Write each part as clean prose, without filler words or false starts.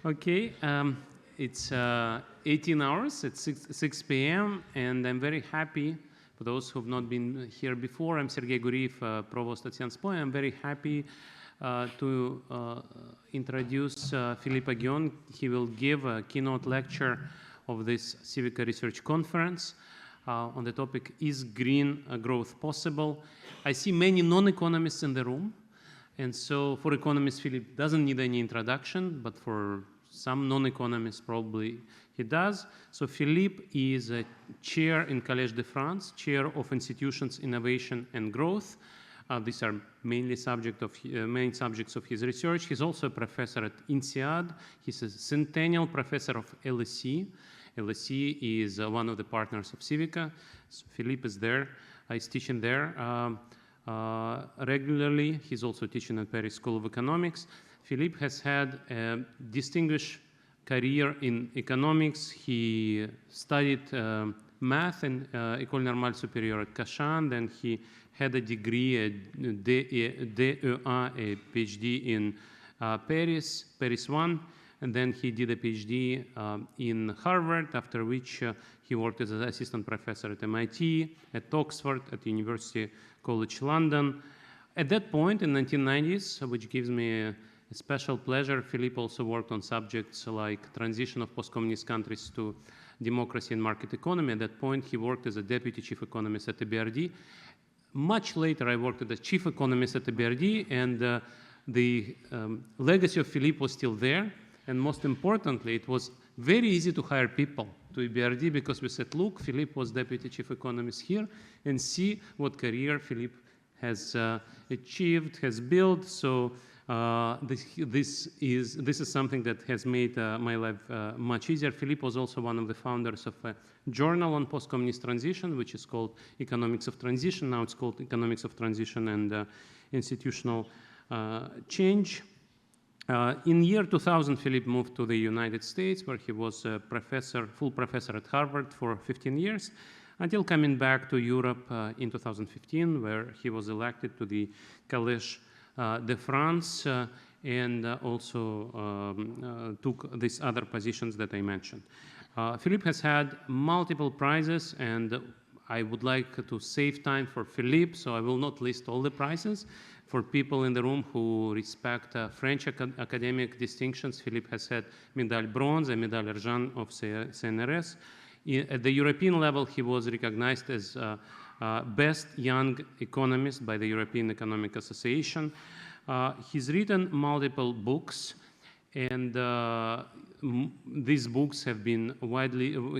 Okay, it's 18 hours, it's 6 p.m., and I'm very happy, for those who have not been here before, I'm Sergei Guriev, Provost at SNSPA. I'm very happy to introduce Philippe Aghion. He will give a keynote lecture of this CIVICA Research Conference on the topic, Is Green Growth Possible? I see many non-economists in the room, and so for economists, Philippe doesn't need any introduction, but for some non-economists, probably he does. So Philippe is a chair in Collège de France, chair of institutions, innovation and growth. These are mainly main subjects of his research. He's also a professor at INSEAD. He's a centennial professor of LSE. LSE is one of the partners of CIVICA. So Philippe is there. He's teaching there regularly. He's also teaching at Hertie School of Economics. Philippe has had a distinguished career in economics. He studied math in École Normale Supérieure at Cachan. Then he had a degree, a DEA, a PhD in Paris 1. And then he did a PhD in Harvard, after which he worked as an assistant professor at MIT, at Oxford, at University College London. At that point, in the 1990s, which gives me a special pleasure, Philippe also worked on subjects like transition of post-communist countries to democracy and market economy. At that point, he worked as a deputy chief economist at the BRD. Much later, I worked as a chief economist at the BRD, and the legacy of Philippe was still there. And most importantly, it was very easy to hire people to BRD because we said, look, Philippe was deputy chief economist here, and see what career Philippe has achieved, has built. So this is something that has made my life much easier. Philippe was also one of the founders of a journal on post-communist transition, which is called Economics of Transition. Now it's called Economics of Transition and Institutional Change. In year 2000, Philippe moved to the United States, where he was a professor, full professor at Harvard for 15 years, until coming back to Europe in 2015, where he was elected to the Collège de France and also took these other positions that I mentioned. Philippe has had multiple prizes, and I would like to save time for Philippe, so I will not list all the prizes. For people in the room who respect French academic distinctions, Philippe has had Médaille Bronze and Médaille Argent of CNRS. At the European level, he was recognized as Best Young Economist by the European Economic Association. He's written multiple books, and these books have been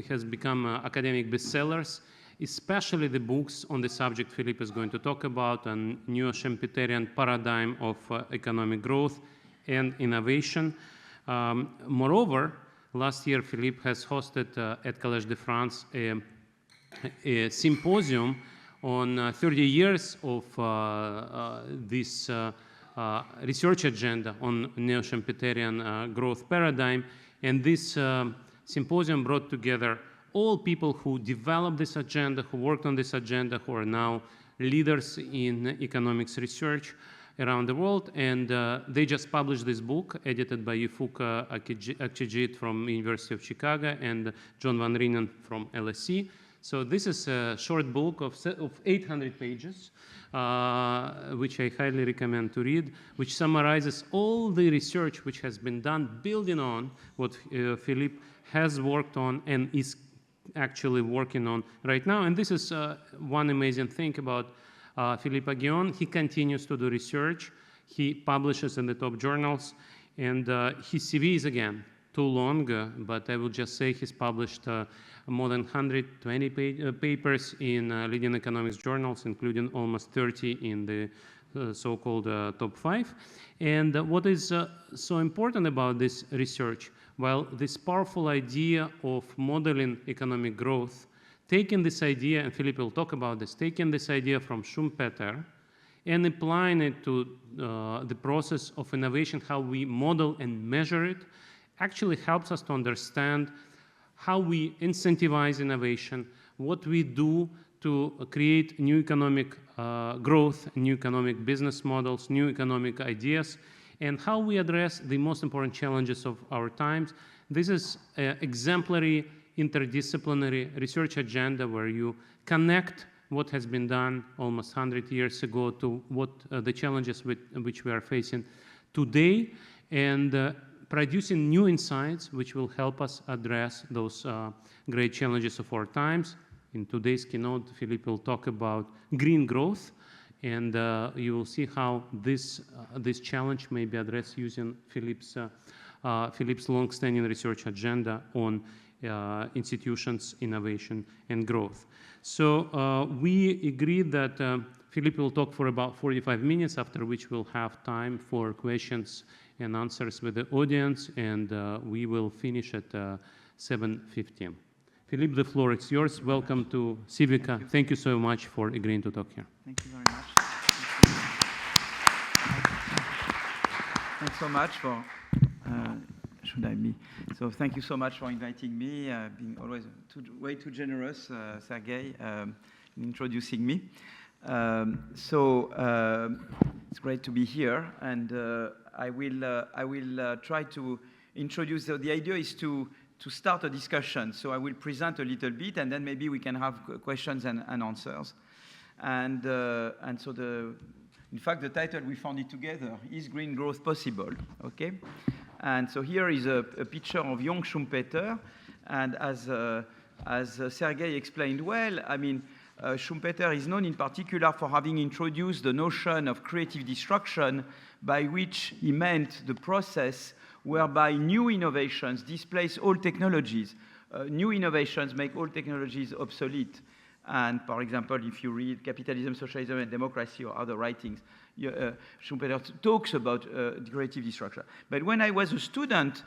has become academic bestsellers, especially the books on the subject Philippe is going to talk about, a new Schumpeterian paradigm of economic growth and innovation. Moreover, last year, Philippe has hosted at Collège de France a symposium on 30 years of this research agenda on neo-Schumpeterian growth paradigm. And this symposium brought together all people who developed this agenda, who worked on this agenda, who are now leaders in economics research around the world. And they just published this book, edited by Yifuk Akchijit from University of Chicago and John Van Reenen from LSE. So this is a short book of 800 pages, which I highly recommend to read, which summarizes all the research which has been done, building on what Philippe has worked on and is actually working on right now. And this is one amazing thing about Philippe Aghion. He continues to do research. He publishes in the top journals. And his CV is, again, too long, but I will just say he's published more than 120 papers in leading economics journals, including almost 30 in the so-called top 5. And what is so important about this research? Well, this powerful idea of modeling economic growth, taking this idea, and Philippe will talk about this, taking this idea from Schumpeter and applying it to the process of innovation, how we model and measure it, actually helps us to understand how we incentivize innovation, what we do to create new economic growth, new economic business models, new economic ideas. and how we address the most important challenges of our times. This is an exemplary interdisciplinary research agenda where you connect what has been done almost 100 years ago to what the challenges which we are facing today, and producing new insights which will help us address those great challenges of our times. In today's keynote, Philippe will talk about green growth, and you will see how this challenge may be addressed using Philippe's long-standing research agenda on institutions, innovation, and growth. So we agreed that Philippe will talk for about 45 minutes, after which we'll have time for questions and answers with the audience, and we will finish at 7:15. Philippe, the floor is yours. Welcome to CIVICA. Thank you so much for agreeing to talk here. Thank you very much. Thanks so much for, So thank you so much for inviting me, being always way too generous, Sergey, in introducing me. It's great to be here, and I will try to introduce. The idea is to start a discussion. So I will present a little bit, and then maybe we can have questions and answers. And so in fact, the title we found it together is "Green Growth Possible?" Okay. And so here is a picture of young Schumpeter, and as Sergey explained well, I mean, Schumpeter is known in particular for having introduced the notion of creative destruction, by which he meant the process whereby new innovations displace old technologies. New innovations make old technologies obsolete. And for example, if you read Capitalism, Socialism, and Democracy or other writings, Schumpeter talks about creative destruction. But when I was a student,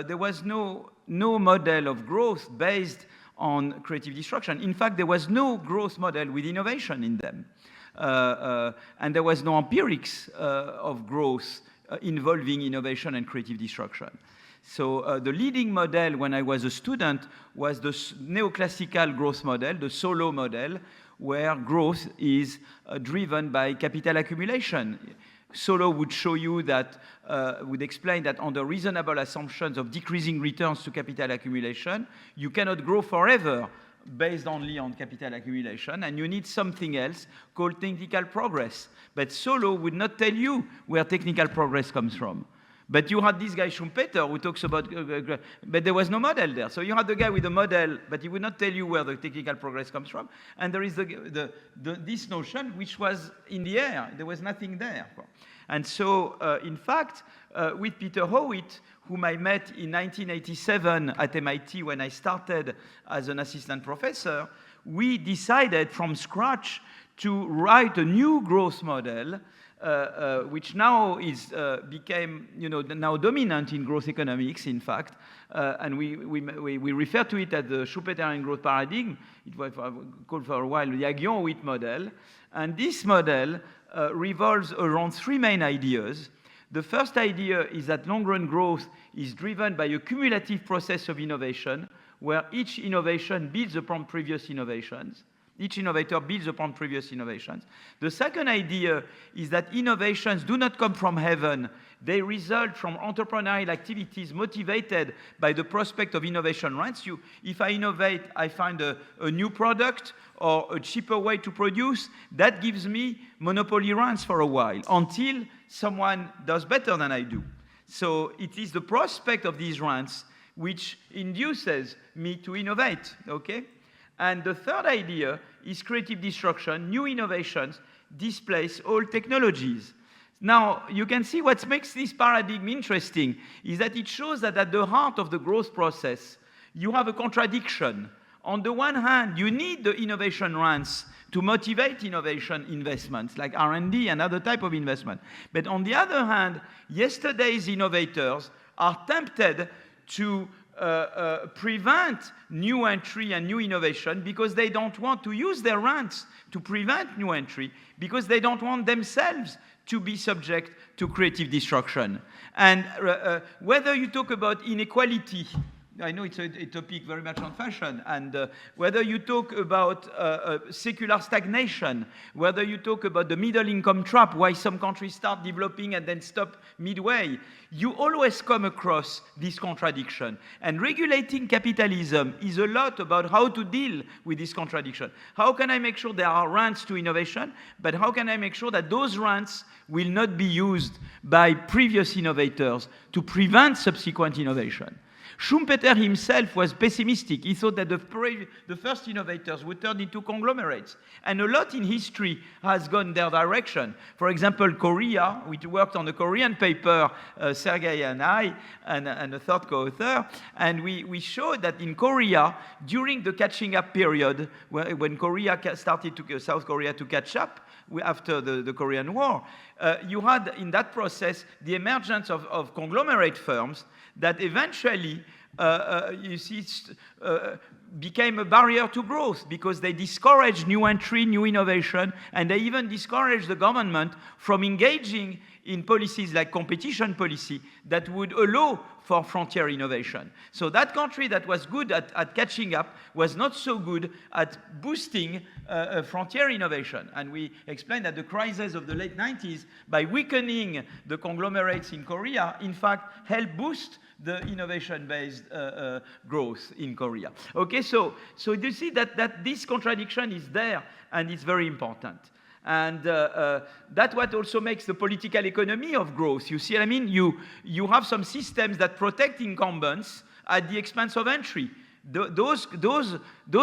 there was no model of growth based on creative destruction. In fact, there was no growth model with innovation in them. And there was no empirics of growth involving innovation and creative destruction. So the leading model when I was a student was the neoclassical growth model, the Solow model, where growth is driven by capital accumulation. Solow would show you that, would explain that under reasonable assumptions of decreasing returns to capital accumulation, you cannot grow forever based only on capital accumulation, and you need something else called technical progress. But Solow would not tell you where technical progress comes from. But you had this guy Schumpeter who talks about, but there was no model there. So you had the guy with the model, but he would not tell you where the technical progress comes from. And there is this notion which was in the air. There was nothing there. And so, in fact, with Peter Howitt, whom I met in 1987 at MIT when I started as an assistant professor, we decided from scratch to write a new growth model, which now became, now dominant in growth economics, in fact, and we refer to it as the Schumpeterian growth paradigm. It was called for a while the Aghion-Howitt model, and this model revolves around three main ideas. The first idea is that long-run growth is driven by a cumulative process of innovation, where each innovation builds upon previous innovations. Each innovator builds upon previous innovations. The second idea is that innovations do not come from heaven. They result from entrepreneurial activities motivated by the prospect of innovation rents. If I innovate, I find a new product or a cheaper way to produce. That gives me monopoly rents for a while until someone does better than I do. So it is the prospect of these rents which induces me to innovate, okay? And the third idea is creative destruction. New innovations displace old technologies. Now, you can see what makes this paradigm interesting is that it shows that at the heart of the growth process, you have a contradiction. On the one hand, you need the innovation rents to motivate innovation investments like R&D and other type of investment. But on the other hand, yesterday's innovators are tempted to prevent new entry and new innovation because they don't want to use their rents to prevent new entry, because they don't want themselves to be subject to creative destruction. And whether you talk about inequality, I know it's a topic very much on fashion, and whether you talk about secular stagnation, whether you talk about the middle income trap, why some countries start developing and then stop midway, you always come across this contradiction. And regulating capitalism is a lot about how to deal with this contradiction. How can I make sure there are rents to innovation, but how can I make sure that those rents will not be used by previous innovators to prevent subsequent innovation? Schumpeter himself was pessimistic. He thought that the first innovators would turn into conglomerates. And a lot in history has gone their direction. For example, Korea, we worked on a Korean paper, Sergei and I, and a third co-author, and we showed that in Korea, during the catching up period, when Korea started South Korea to catch up, after the Korean War, you had in that process the emergence of conglomerate firms that eventually, you see, became a barrier to growth because they discouraged new entry, new innovation, and they even discouraged the government from engaging in policies like competition policy that would allow for frontier innovation. So that country that was good at catching up was not so good at boosting frontier innovation. And we explained that the crisis of the late 90s, by weakening the conglomerates in Korea, in fact, helped boost the innovation-based growth in Korea. Okay, so you see that this contradiction is there, and it's very important. And that's what also makes the political economy of growth. You see what I mean? You have some systems that protect incumbents at the expense of entry. Those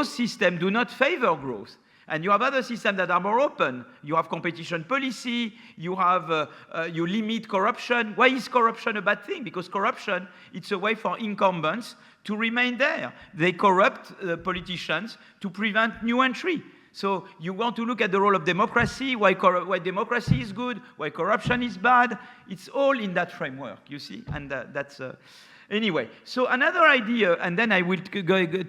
systems do not favor growth. And you have other systems that are more open. You have competition policy. You have you limit corruption. Why is corruption a bad thing? Because corruption, it's a way for incumbents to remain there. They corrupt politicians to prevent new entry. So you want to look at the role of democracy, why democracy is good, why corruption is bad. It's all in that framework, you see, and that's... Anyway, so another idea, and then I will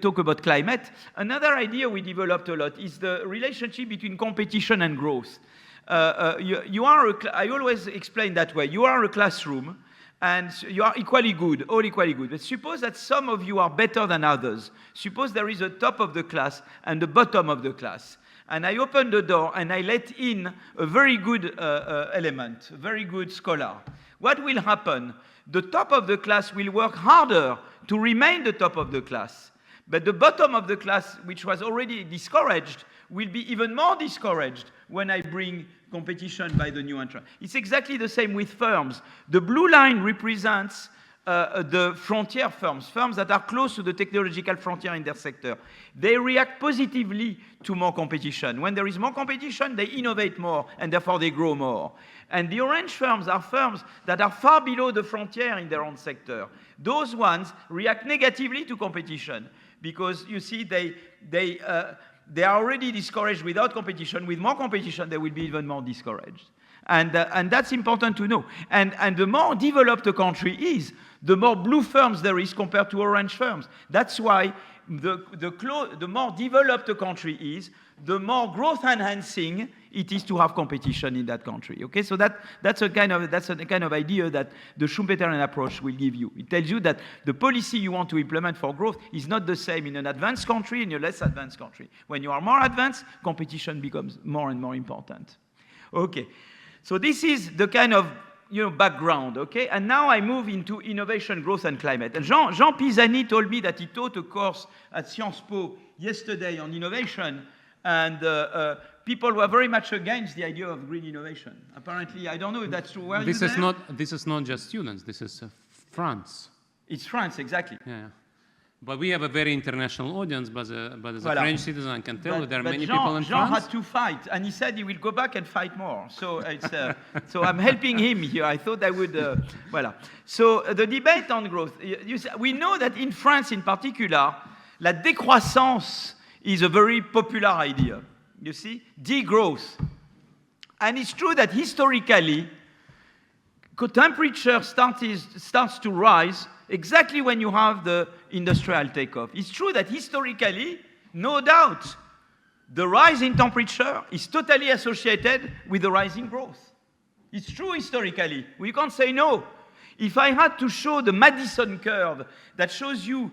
talk about climate. Another idea we developed a lot is the relationship between competition and growth. I always explain that way. You are a classroom, and you are equally good, all equally good. But suppose that some of you are better than others. Suppose there is a top of the class and the bottom of the class. And I open the door and I let in a very good element, a very good scholar. What will happen? The top of the class will work harder to remain the top of the class. But the bottom of the class, which was already discouraged, will be even more discouraged when I bring competition by the new entrant. It's exactly the same with firms. The blue line represents the frontier firms that are close to the technological frontier in their sector. They react positively to more competition. When there is more competition, they innovate more, and therefore they grow more. And the orange firms are firms that are far below the frontier in their own sector. Those ones react negatively to competition because, you see, they are already discouraged without competition. With more competition, they will be even more discouraged. And that's important to know. And the more developed a country is, the more blue firms there is compared to orange firms. That's why the more developed a country is, the more growth enhancing it is to have competition in that country. Okay, so that's a kind of idea that the Schumpeterian approach will give you. It tells you that the policy you want to implement for growth is not the same in an advanced country and a less advanced country. When you are more advanced, competition becomes more and more important. Okay, so this is the kind of background, okay? And now I move into innovation, growth, and climate. And Jean Pisani told me that he taught a course at SNSPA yesterday on innovation, and people were very much against the idea of green innovation. Apparently, I don't know if that's true. Were you there? This is not just students. This is France. It's France, exactly. Yeah. But we have a very international audience, but as a French citizen, I can tell you there are many people in France. Jean had to fight, and he said he will go back and fight more. So so I'm helping him here. I thought I would, voilà. So the debate on growth. We know that in France, in particular, la décroissance is a very popular idea. You see, degrowth, and it's true that historically, temperature starts to rise exactly when you have the industrial takeoff. It's true that historically, no doubt, the rise in temperature is totally associated with the rise in growth. It's true historically. We can't say no. If I had to show the Madison curve that shows you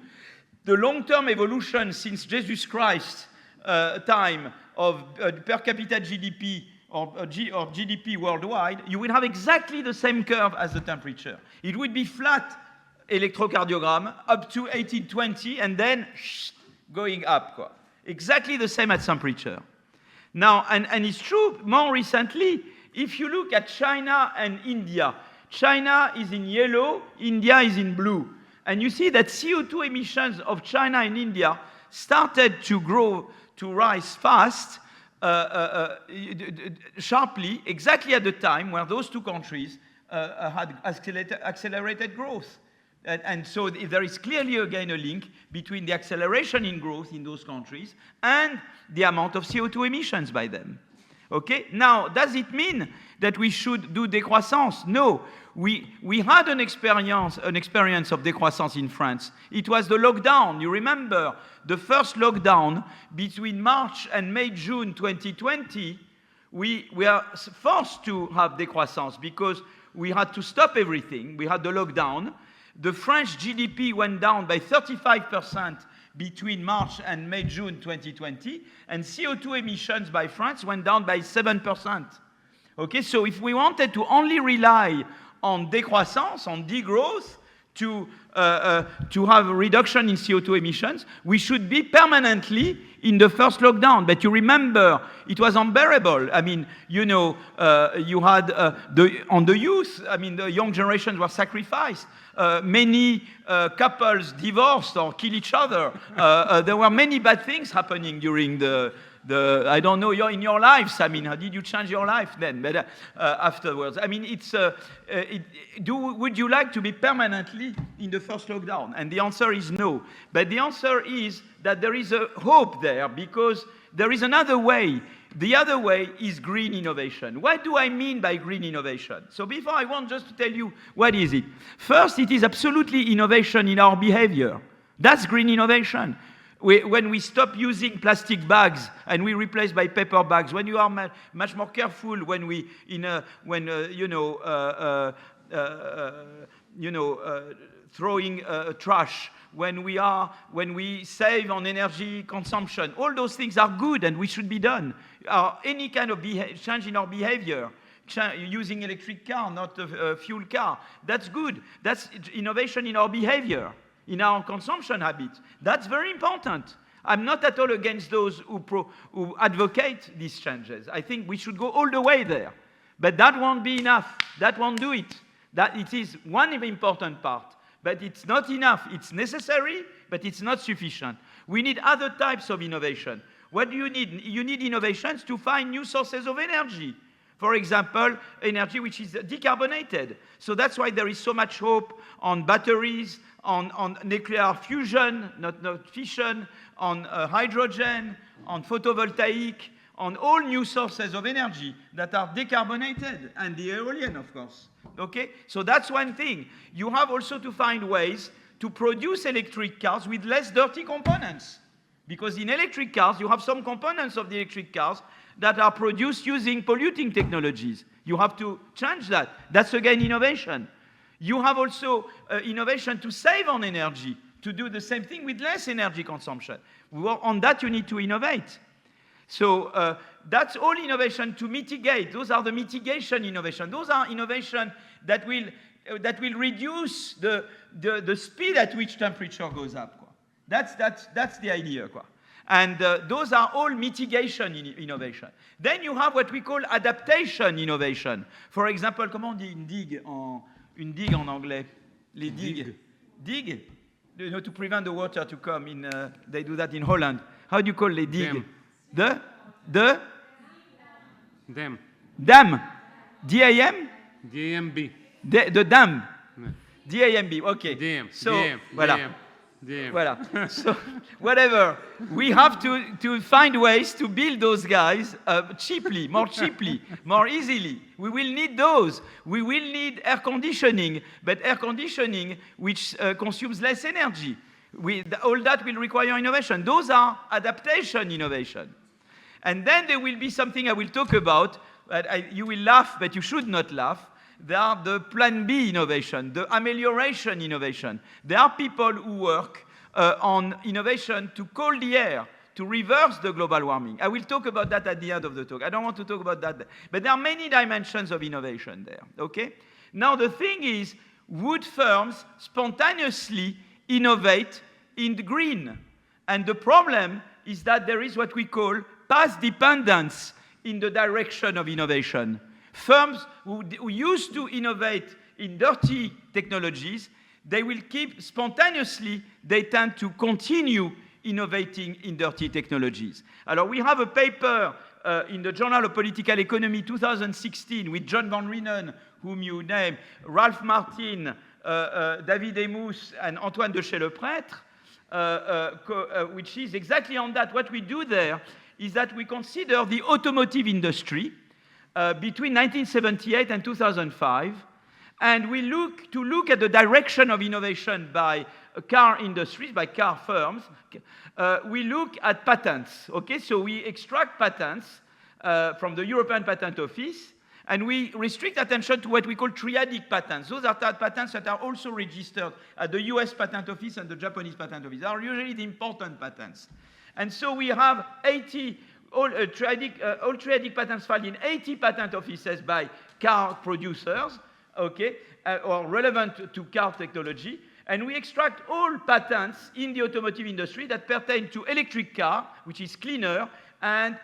the long-term evolution since Jesus Christ time of per capita GDP or GDP worldwide, you will have exactly the same curve as the temperature. It would be flat electrocardiogram up to 1820 and then going up. Exactly the same at temperature. Now, and it's true more recently, if you look at China and India, China is in yellow, India is in blue. And you see that CO2 emissions of China and India started to rise fast, sharply, exactly at the time where those two countries had accelerated growth. And so there is clearly, again, a link between the acceleration in growth in those countries and the amount of CO2 emissions by them. Okay? Now, does it mean that we should do décroissance? No. We had an experience of décroissance in France. It was the lockdown. You remember the first lockdown between March and May, June 2020, we are forced to have décroissance because we had to stop everything. We had the lockdown. The French GDP went down by 35% between March and May, June 2020, and CO2 emissions by France went down by 7%. Okay, so if we wanted to only rely on décroissance, on degrowth, to have a reduction in CO2 emissions, we should be permanently in the first lockdown. But you remember, it was unbearable. I mean, you know, you had on the youth, I mean, the young generations were sacrificed. Many couples divorced or killed each other. There were many bad things happening during the I don't know, in your lives, I mean, how did you change your life then? But afterwards, I mean, would you like to be permanently in the first lockdown? And the answer is no. But the answer is that there is a hope there because there is another way. The other way is green innovation. What do I mean by green innovation? So before I want just to tell you what is it. First, it is absolutely innovation in our behavior. That's green innovation. When we stop using plastic bags and we replace by paper bags, when you are much more careful, when throwing trash, when we save on energy consumption, all those things are good and we should be done. Any kind of change in our behavior, using electric car, not a fuel car, that's good. That's innovation in our behavior, in our consumption habits. That's very important. I'm not at all against those who advocate these changes. I think we should go all the way there. But that won't be enough. That won't do it. That it is one important part. But it's not enough. It's necessary, but it's not sufficient. We need other types of innovation. What do you need? You need innovations to find new sources of energy. For example, energy which is decarbonated. So that's why there is so much hope on batteries, on nuclear fusion, not fission, on hydrogen, on photovoltaic, on all new sources of energy that are decarbonated, and the aeolian, of course. Okay? So that's one thing. You have also to find ways to produce electric cars with less dirty components. Because in electric cars, you have some components of the electric cars that are produced using polluting technologies. You have to change that. That's, again, innovation. You have also innovation to save on energy, to do the same thing with less energy consumption. On that, you need to innovate. So that's all innovation to mitigate. Those are the mitigation innovation. Those are innovation that will reduce the speed at which temperature goes up. That's the idea. And those are all mitigation innovation. Then you have what we call adaptation innovation. For example, comment on dit une digue en anglais? Les digues. Digue? You know, to prevent the water to come in, they do that in Holland. How do you call les digues? Dam. Dam. Dam. D-A-M? D-A-M-B. The dam. D-A-M-B, okay. DM. So, DM. voilà. DM. Voilà. So, whatever. We have to find ways to build those guys cheaply, more easily. We will need those. We will need air conditioning, but air conditioning which consumes less energy. All that will require innovation. Those are adaptation innovation. And then there will be something I will talk about. You will laugh, but you should not laugh. There are the plan B innovation, the amelioration innovation. There are people who work on innovation to cool the air, to reverse the global warming. I will talk about that at the end of the talk. I don't want to talk about that. But there are many dimensions of innovation there, okay? Now, the thing is, would firms spontaneously innovate in the green? And the problem is that there is what we call path dependence in the direction of innovation. Firms who used to innovate in dirty technologies, they will keep spontaneously, they tend to continue innovating in dirty technologies. Alors, we have a paper in the Journal of Political Economy 2016 with John Van Reenen, whom you name, Ralph Martin, David Emus, and Antoine de Chez-le-Prêtre, which is exactly on that. What we do there is that we consider the automotive industry between 1978 and 2005, and we look at the direction of innovation by car industries, by car firms. We look at patents, okay? So we extract patents from the European Patent Office, and we restrict attention to what we call triadic patents. Those are patents that are also registered at the US Patent Office and the Japanese Patent Office. They are usually the important patents. And so we have 80, all triadic patents filed in 80 patent offices by car producers, okay, or relevant to car technology. And we extract all patents in the automotive industry that pertain to electric car, which is cleaner, and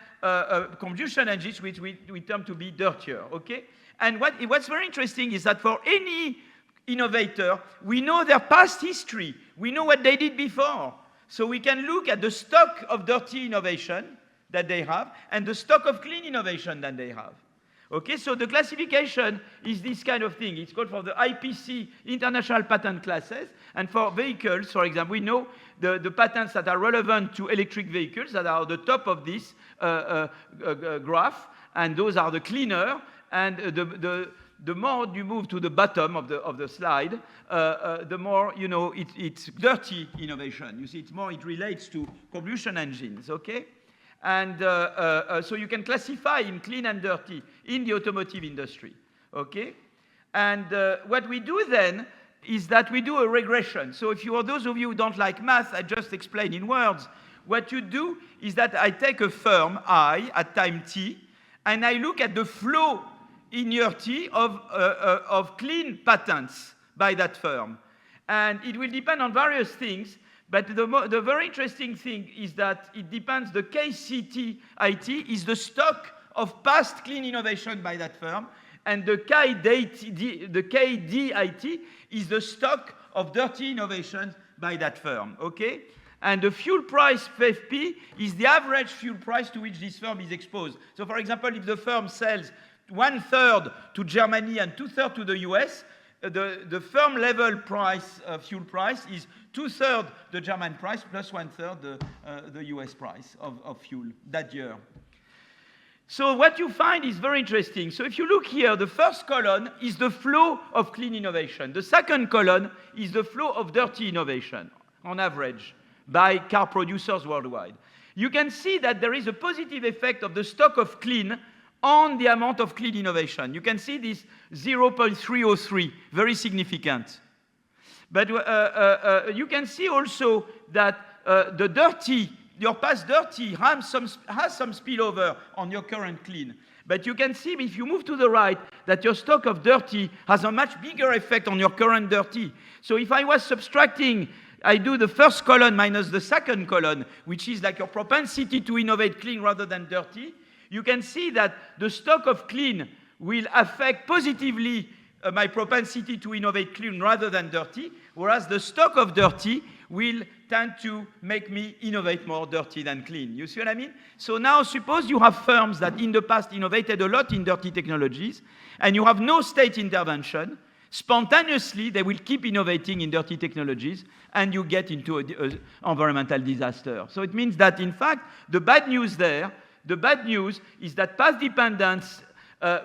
combustion engines, which we term to be dirtier, okay? And what's very interesting is that for any innovator, we know their past history. We know what they did before. So we can look at the stock of dirty innovation that they have and the stock of clean innovation that they have. Okay, so the classification is this kind of thing. It's called for the IPC, International Patent Classes. And for vehicles, for example, we know the patents that are relevant to electric vehicles that are at the top of this graph, and those are the cleaner. And the more you move to the bottom of the slide, the more, you know, it's dirty innovation. You see, it relates to combustion engines, okay? And so you can classify in clean and dirty in the automotive industry, okay? And what we do then is that we do a regression. So if you are those of you who don't like math, I just explain in words. What you do is that I take a firm, I, at time t, and I look at the flow in year t of clean patents by that firm. And it will depend on various things. But the very interesting thing is that it depends, the KCT-IT is the stock of past clean innovation by that firm, and the KDIT is the stock of dirty innovation by that firm, okay? And the fuel price, FFP, is the average fuel price to which this firm is exposed. So for example, if the firm sells 1/3 to Germany and 2/3 to the US, the firm level price, fuel price, is 2/3 the German price plus 1/3 the US price of fuel that year. So what you find is very interesting. So if you look here, the first column is the flow of clean innovation. The second column is the flow of dirty innovation, on average, by car producers worldwide. You can see that there is a positive effect of the stock of clean on the amount of clean innovation. You can see this 0.303, very significant. But you can see also that the dirty, your past dirty has some spillover on your current clean. But you can see, if you move to the right, that your stock of dirty has a much bigger effect on your current dirty. So if I was subtracting, I do the first column minus the second column, which is like your propensity to innovate clean rather than dirty, you can see that the stock of clean will affect positively my propensity to innovate clean rather than dirty, whereas the stock of dirty will tend to make me innovate more dirty than clean. You see what I mean? So now suppose you have firms that in the past innovated a lot in dirty technologies, and you have no state intervention. Spontaneously, they will keep innovating in dirty technologies, and you get into an environmental disaster. So it means that, in fact, the bad news is that path dependence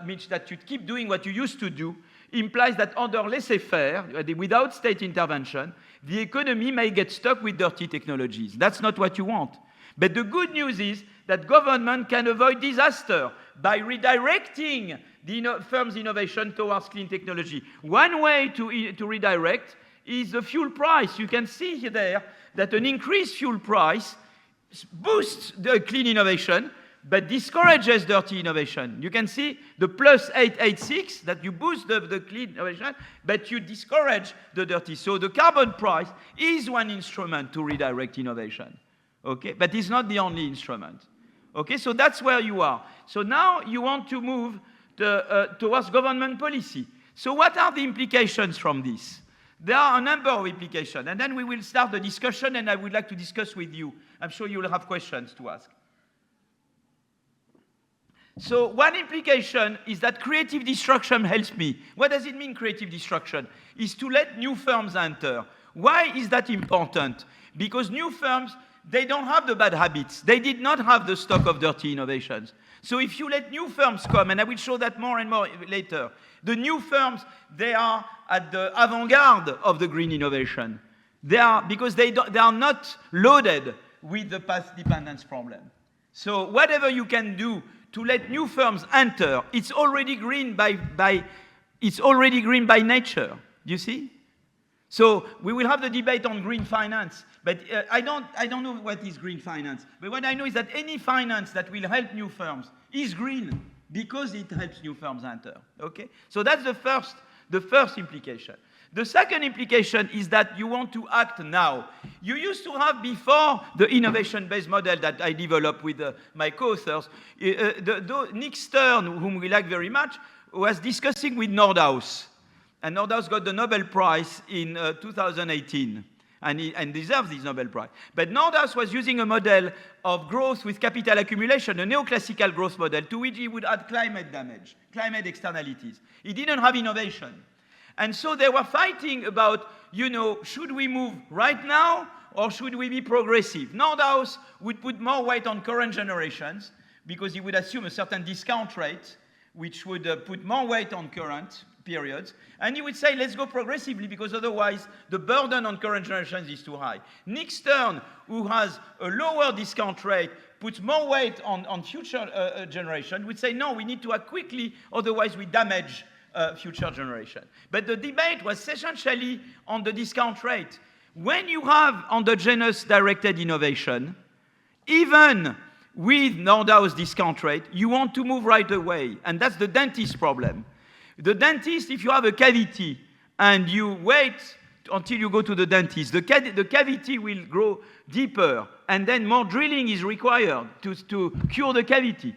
means that you keep doing what you used to do, implies that under laissez-faire, without state intervention, the economy may get stuck with dirty technologies. That's not what you want. But the good news is that government can avoid disaster by redirecting the firm's innovation towards clean technology. One way to redirect is the fuel price. You can see there that an increased fuel price boosts the clean innovation, but discourages dirty innovation. You can see the plus 886, that you boost the clean innovation, but you discourage the dirty. So the carbon price is one instrument to redirect innovation, okay? But it's not the only instrument, okay? So that's where you are. So now you want to move towards government policy. So what are the implications from this? There are a number of implications, and then we will start the discussion, and I would like to discuss with you. I'm sure you will have questions to ask. So one implication is that creative destruction helps me. What does it mean, creative destruction? Is to let new firms enter. Why is that important? Because new firms, they don't have the bad habits. They did not have the stock of dirty innovations. So if you let new firms come, and I will show that more and more later, the new firms, they are at the avant-garde of the green innovation. Because they are not loaded with the path dependence problem. So whatever you can do to let new firms enter, it's already green by nature. You see? So we will have the debate on green finance, but I don't know what is green finance. But what I know is that any finance that will help new firms is green because it helps new firms enter. Okay? So that's the first implication. The second implication is that you want to act now. You used to have, before the innovation-based model that I developed with my co-authors, Nick Stern, whom we like very much, was discussing with Nordhaus. And Nordhaus got the Nobel Prize in 2018, and deserves this Nobel Prize. But Nordhaus was using a model of growth with capital accumulation, a neoclassical growth model, to which he would add climate damage, climate externalities. He didn't have innovation. And so they were fighting about, should we move right now or should we be progressive? Nordhaus would put more weight on current generations because he would assume a certain discount rate, which would put more weight on current periods. And he would say, let's go progressively because otherwise the burden on current generations is too high. Nick Stern, who has a lower discount rate, puts more weight on future generations, would say, no, we need to act quickly, otherwise we damage future generation. But the debate was essentially on the discount rate. When you have endogenous directed innovation, even with Nordhaus discount rate, you want to move right away. And that's the dentist problem. The dentist, if you have a cavity and you wait until you go to the dentist, the cavity will grow deeper and then more drilling is required to cure the cavity.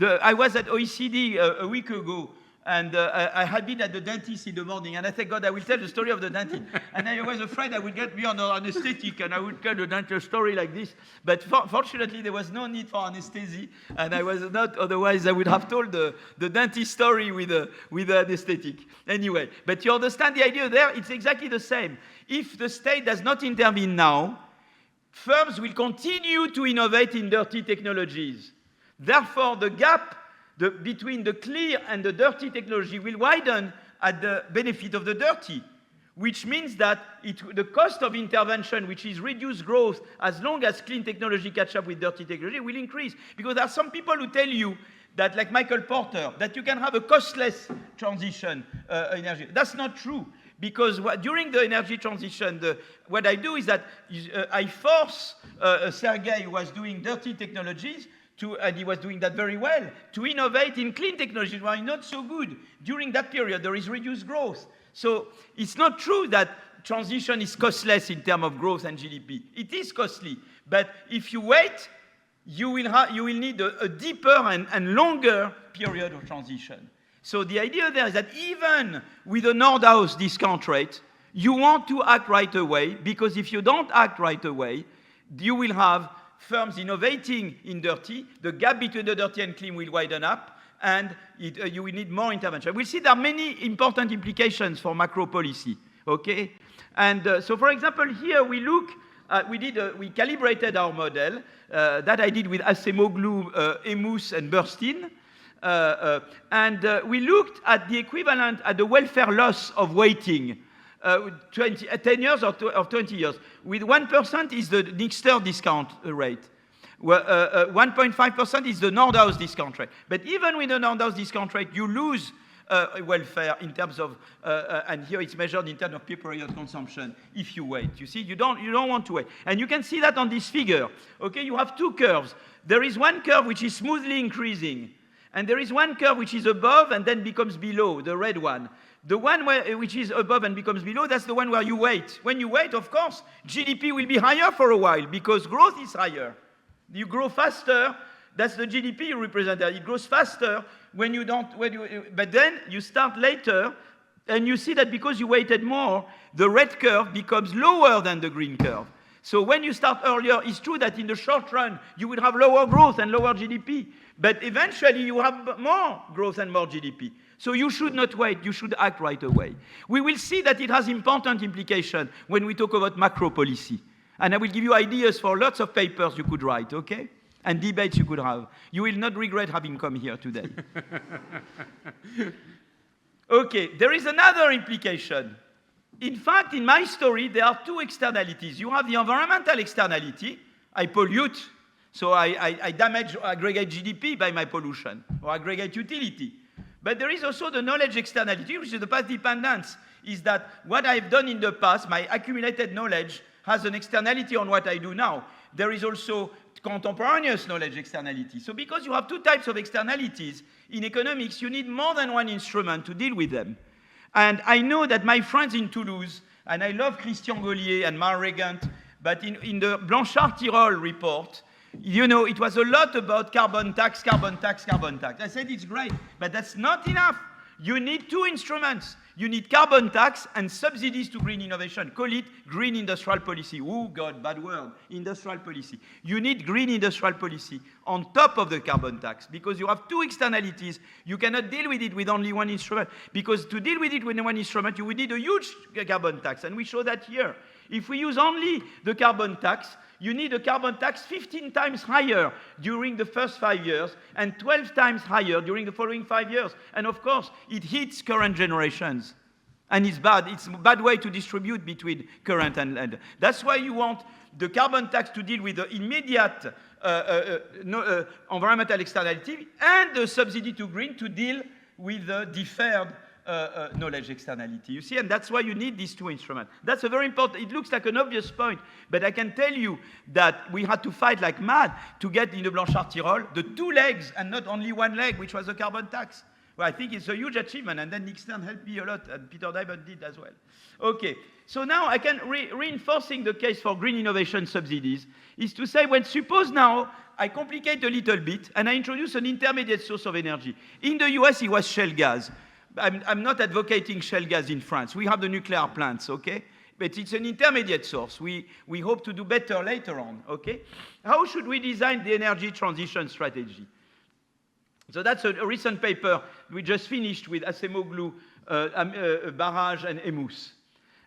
I was at OECD a week ago, and I had been at the dentist in the morning, and I said, God, I will tell the story of the dentist. And I was afraid I would get me on anesthetic, and I would tell the dentist story like this. But fortunately, there was no need for anesthesia, and I was not, otherwise I would have told the dentist story with the anesthetic. Anyway, but you understand the idea there? It's exactly the same. If the state does not intervene now, firms will continue to innovate in dirty technologies. Therefore, the gap between the clear and the dirty technology will widen at the benefit of the dirty, which means that the cost of intervention, which is reduced growth as long as clean technology catch up with dirty technology, will increase. Because there are some people who tell you that, like Michael Porter, that you can have a costless transition energy. That's not true. Because during the energy transition, what I do is that I force Sergey, who was doing dirty technologies, and he was doing that very well, to innovate in clean technologies were not so good. During that period, there is reduced growth. So it's not true that transition is costless in terms of growth and GDP. It is costly. But if you wait, you will need a deeper and longer period of transition. So the idea there is that even with a Nordhaus discount rate, you want to act right away, because if you don't act right away, you will have firms innovating in dirty, the gap between the dirty and clean will widen up, and you will need more intervention. We'll see there are many important implications for macro policy, okay? And so, for example, here we look, we calibrated our model that I did with Acemoglu, Emus, and Burstein, and we looked at the equivalent, at the welfare loss of waiting, 10 years or 20 years. With 1% is the Nick Stern discount rate. Well, 1.5% is the Nordhaus discount rate. But even with the Nordhaus discount rate, you lose welfare in terms of, and here it's measured in terms of per period consumption if you wait. You see, you don't want to wait. And you can see that on this figure. Okay, you have two curves. There is one curve which is smoothly increasing, and there is one curve which is above and then becomes below, the red one. The one which is above and becomes below, that's the one where you wait. When you wait, of course, GDP will be higher for a while because growth is higher. You grow faster, that's the GDP you represent. It grows faster when you don't, but then you start later, and you see that because you waited more, the red curve becomes lower than the green curve. So when you start earlier, it's true that in the short run, you will have lower growth and lower GDP, but eventually you have more growth and more GDP. So you should not wait, you should act right away. We will see that it has important implications when we talk about macro policy. And I will give you ideas for lots of papers you could write, okay? And debates you could have. You will not regret having come here today. Okay, there is another implication. In fact, in my story, there are two externalities. You have the environmental externality. I pollute, so I damage aggregate GDP by my pollution, or aggregate utility. But there is also the knowledge externality, which is the path dependence, is that what I've done in the past, my accumulated knowledge, has an externality on what I do now. There is also contemporaneous knowledge externality. So because you have two types of externalities, in economics, you need more than one instrument to deal with them. And I know that my friends in Toulouse, and I love Christian Gaulier and Mar Regent, but in the Blanchard-Tirol report, you know, it was a lot about carbon tax, carbon tax, carbon tax. I said it's great, but that's not enough. You need two instruments. You need carbon tax and subsidies to green innovation. Call it green industrial policy. Oh, God, bad word. Industrial policy. You need green industrial policy on top of the carbon tax because you have two externalities. You cannot deal with it with only one instrument because to deal with it with one instrument, you would need a huge carbon tax, and we show that here. If we use only the carbon tax, you need a carbon tax 15 times higher during the first 5 years and 12 times higher during the following 5 years. And of course, it hits current generations. And it's bad. It's a bad way to distribute between current and that's why you want the carbon tax to deal with the immediate environmental externality and the subsidy to green to deal with the deferred knowledge externality. You see, and that's why you need these two instruments. That's a very important, it looks like an obvious point, but I can tell you that we had to fight like mad to get in the Blanchard-Tirol the two legs and not only one leg, which was the carbon tax. Well, I think it's a huge achievement, and then Nick Stern helped me a lot, and Peter Diamond did as well. Okay, so now I can reinforcing the case for green innovation subsidies is to say, well, suppose now I complicate a little bit and I introduce an intermediate source of energy. In the US, it was shale gas. I'm not advocating shale gas in France. We have the nuclear plants, okay? But it's an intermediate source. We hope to do better later on, okay? How should we design the energy transition strategy? So that's a recent paper we just finished with Acemoglu, Barrage, and Emus.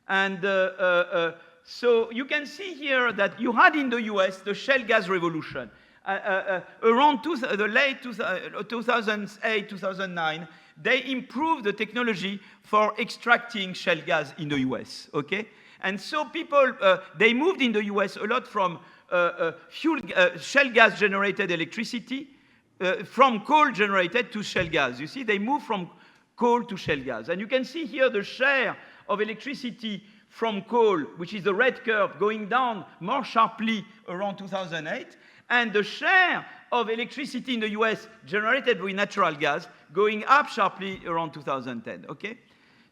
And so you can see here that you had in the US the shale gas revolution. Around the late 2008, 2009, they improved the technology for extracting shale gas in the US, okay? And so people, they moved in the US a lot from shale gas generated electricity, from coal generated to shale gas. You see, they moved from coal to shale gas. And you can see here the share of electricity from coal, which is the red curve, going down more sharply around 2008, and the share of electricity in the US generated with natural gas going up sharply around 2010, okay?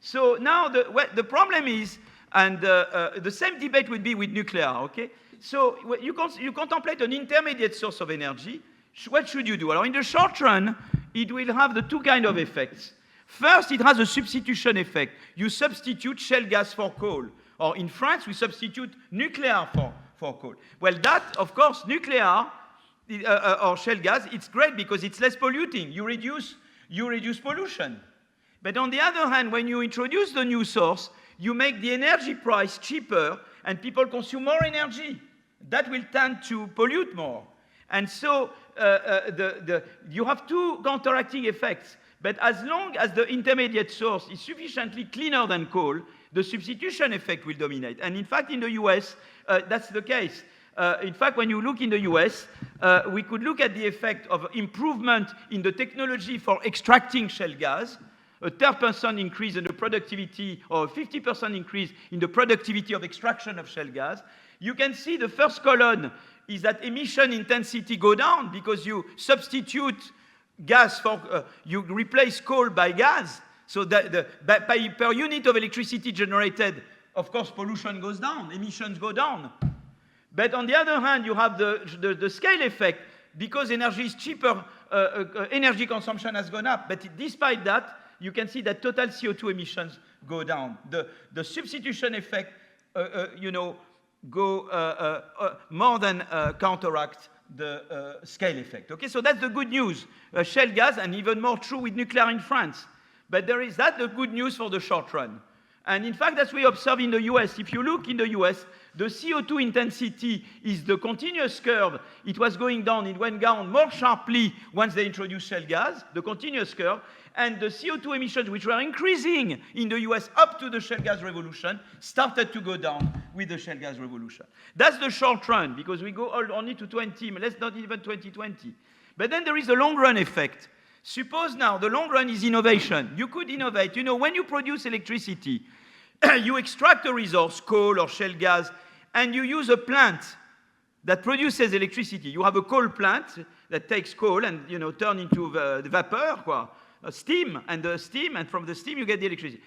So now the problem is, and the same debate would be with nuclear, okay? So you contemplate an intermediate source of energy. What should you do? Well, in the short run, it will have the two kinds of effects. First, it has a substitution effect. You substitute shale gas for coal. Or in France, we substitute nuclear for coal. Well, that, of course, nuclear or shale gas, it's great because it's less polluting. You reduce pollution. But on the other hand, when you introduce the new source, you make the energy price cheaper and people consume more energy. That will tend to pollute more. And so you have two counteracting effects. But as long as the intermediate source is sufficiently cleaner than coal, the substitution effect will dominate. And in fact, in the US, that's the case. In fact, when you look in the US, we could look at the effect of improvement in the technology for extracting shale gas, a 30% increase in the productivity, or a 50% increase in the productivity of extraction of shale gas. You can see the first column is that emission intensity go down because you substitute gas for, you replace coal by gas. So that per unit of electricity generated, of course, pollution goes down, emissions go down. But on the other hand, you have the scale effect. Because energy is cheaper, energy consumption has gone up. But despite that, you can see that total CO2 emissions go down. The substitution effect, go more than counteract the scale effect. Okay, so that's the good news. Shale gas, and even more true with nuclear in France. But that's the good news for the short run. And in fact, that's what we observe in the US. If you look in the US, the CO2 intensity is the continuous curve. It was going down, it went down more sharply once they introduced shale gas, the continuous curve. And the CO2 emissions, which were increasing in the US up to the shale gas revolution, started to go down with the shale gas revolution. That's the short run, because we go only to 20, let's not even 2020. But then there is a long run effect. Suppose now the long run is innovation. You could innovate. You know, when you produce electricity, you extract a resource, coal or shale gas, and you use a plant that produces electricity. You have a coal plant that takes coal and, turn into the vapor, steam, and from the steam you get the electricity.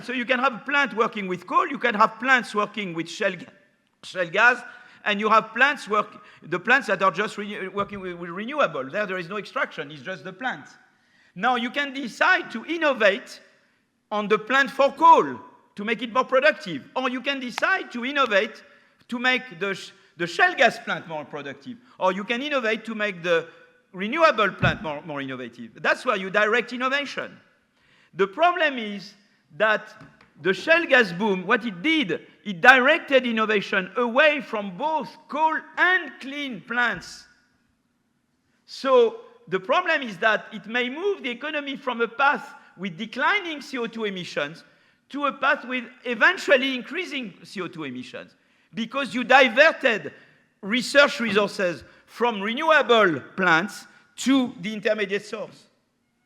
So you can have a plant working with coal, you can have plants working with shale gas, and you have the plants that are just working with renewable. There is no extraction, it's just the plant. Now you can decide to innovate on the plant for coal to make it more productive. Or you can decide to innovate to make the shale gas plant more productive. Or you can innovate to make the renewable plant more innovative. That's where you direct innovation. The problem is that the shale gas boom, what it did, it directed innovation away from both coal and clean plants. So the problem is that it may move the economy from a path with declining CO2 emissions to a path with eventually increasing CO2 emissions, because you diverted research resources from renewable plants to the intermediate source.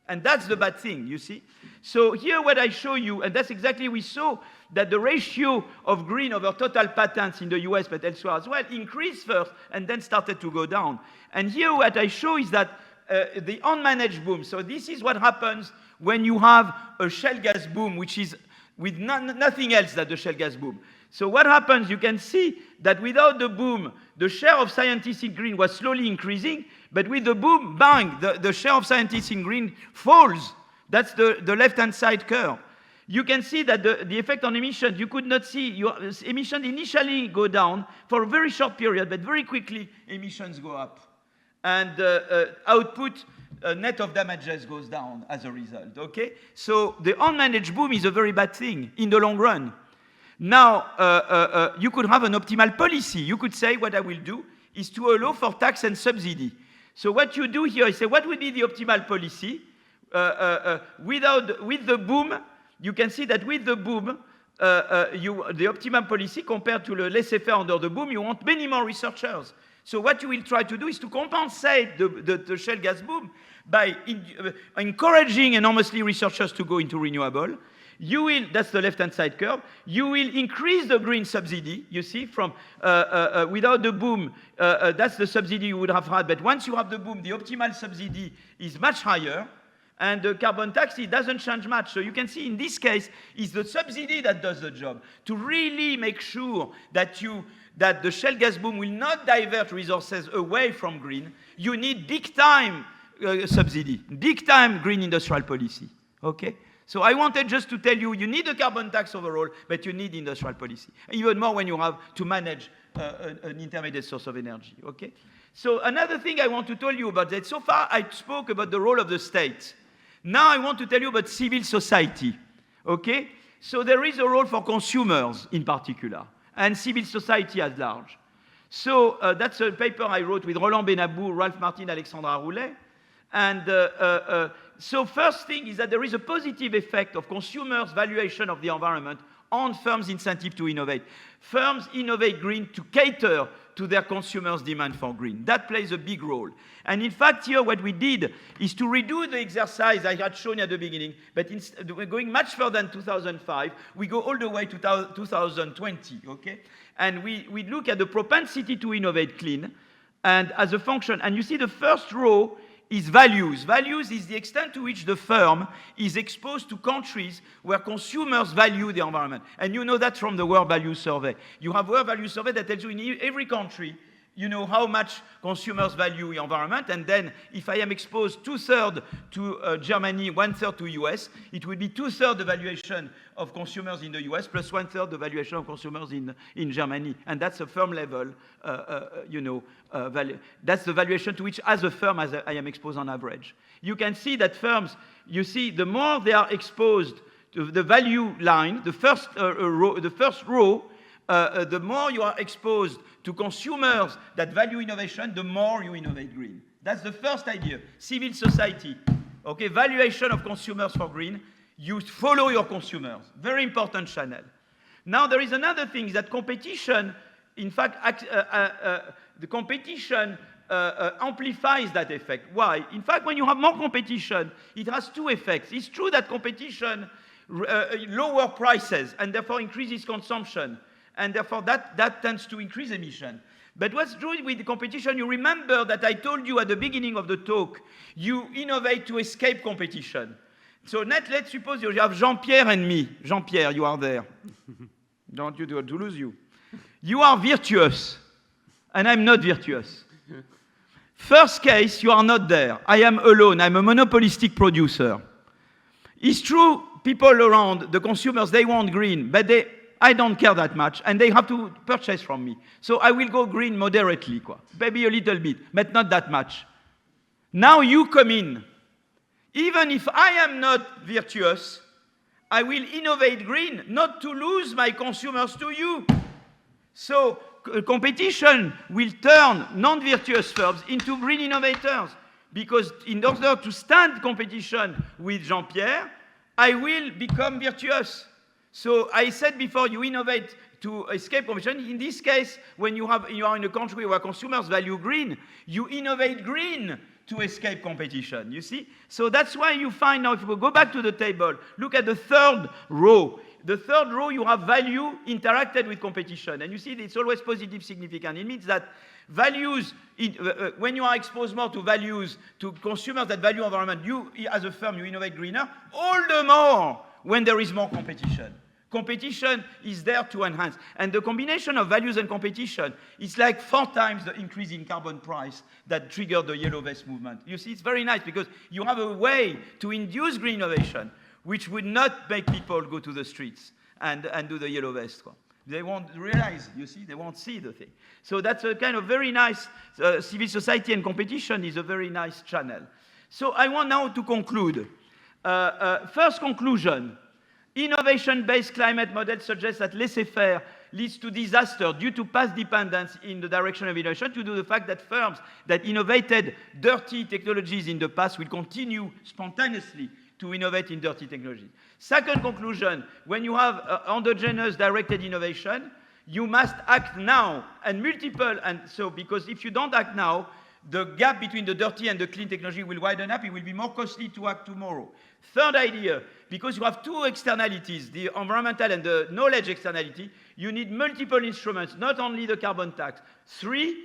And that's the bad thing, you see? So here what I show you, and that's exactly we saw that the ratio of green over total patents in the US, but elsewhere as well, increased first and then started to go down. And here what I show is that the unmanaged boom. So this is what happens when you have a shale gas boom, which is with nothing else than the shale gas boom. So what happens, you can see that without the boom, the share of scientists in green was slowly increasing, but with the boom, bang, the share of scientists in green falls. That's the left-hand side curve. You can see that the effect on emissions, you could not see, your emissions initially go down for a very short period, but very quickly emissions go up. And output net of damages goes down as a result, okay? So the unmanaged boom is a very bad thing in the long run. Now, you could have an optimal policy. You could say what I will do is to allow for tax and subsidy. So what you do here is say, what would be the optimal policy? With the boom, you can see that with the boom, the optimum policy compared to the laissez-faire under the boom, you want many more researchers. So what you will try to do is to compensate the shale gas boom by encouraging enormously researchers to go into renewable. You will, that's the left-hand side curve, you will increase the green subsidy, you see, from without the boom, that's the subsidy you would have had, but once you have the boom, the optimal subsidy is much higher, and the carbon tax, it doesn't change much. So you can see in this case, it's the subsidy that does the job, to really make sure that the shale gas boom will not divert resources away from green. You need big-time subsidy, big-time green industrial policy, okay? So I wanted just to tell you, you need a carbon tax overall, but you need industrial policy. Even more when you have to manage an intermediate source of energy, okay? So another thing I want to tell you about that, so far I spoke about the role of the state. Now I want to tell you about civil society, okay? So there is a role for consumers in particular, and civil society at large. So that's a paper I wrote with Roland Benabou, Ralph Martin, Alexandra Roulet. And so first thing is that there is a positive effect of consumers' valuation of the environment on firms' incentive to innovate. Firms innovate green to cater to their consumers' demand for green. That plays a big role. And in fact, here what we did is to redo the exercise I had shown at the beginning, but we're going much further than 2005. We go all the way to 2020, okay? And we look at the propensity to innovate clean, and as a function, and you see the first row is values. Values is the extent to which the firm is exposed to countries where consumers value the environment. And you know that from the World Value Survey. You have World Value Survey that tells you in every country, you know how much consumers value the environment, and then if I am exposed 2/3 to Germany, 1/3 to US, it will be 2/3 the valuation of consumers in the US plus 1/3 the valuation of consumers in Germany. And that's a firm level, value. That's the valuation to which, as a firm, I am exposed on average. You can see that firms, you see, the more they are exposed to the value line, the first row, the more you are exposed to consumers that value innovation, the more you innovate green. That's the first idea. Civil society, okay, valuation of consumers for green. You follow your consumers. Very important channel. Now there is another thing, that competition, in fact, the competition amplifies that effect. Why? In fact, when you have more competition, it has two effects. It's true that competition lower prices and therefore increases consumption. And therefore, that tends to increase emission. But what's true with the competition, you remember that I told you at the beginning of the talk, you innovate to escape competition. So let's suppose you have Jean-Pierre and me. Jean-Pierre, you are there. Don't you do it to lose you. You are virtuous, and I'm not virtuous. First case, you are not there. I am alone. I'm a monopolistic producer. It's true, people around, the consumers, they want green, but I don't care that much, and they have to purchase from me. So I will go green moderately, maybe a little bit, but not that much. Now you come in. Even if I am not virtuous, I will innovate green, not to lose my consumers to you. So competition will turn non-virtuous firms into green innovators, because in order to stand competition with Jean-Pierre, I will become virtuous. So I said before, you innovate to escape competition. In this case, when you are in a country where consumers value green, you innovate green to escape competition, you see? So that's why you find now, if we go back to the table, look at the third row. The third row, you have value interacted with competition. And you see, it's always positive significant. It means that values, when you are exposed more to values, to consumers that value environment, you, as a firm, you innovate greener, all the more when there is more competition. Competition is there to enhance. And the combination of values and competition is like 4 times the increase in carbon price that triggered the Yellow Vest movement. You see, it's very nice because you have a way to induce green innovation which would not make people go to the streets and do the Yellow Vest. They won't realize, you see, they won't see the thing. So that's a kind of very nice, civil society and competition is a very nice channel. So I want now to conclude. First conclusion. Innovation-based climate models suggest that laissez-faire leads to disaster due to past dependence in the direction of innovation, due to the fact that firms that innovated dirty technologies in the past will continue spontaneously to innovate in dirty technologies. Second conclusion, when you have endogenous directed innovation, you must act now and multiple, and so because if you don't act now, the gap between the dirty and the clean technology will widen up. It will be more costly to act tomorrow. Third idea, because you have two externalities, the environmental and the knowledge externality, you need multiple instruments, not only the carbon tax. 3,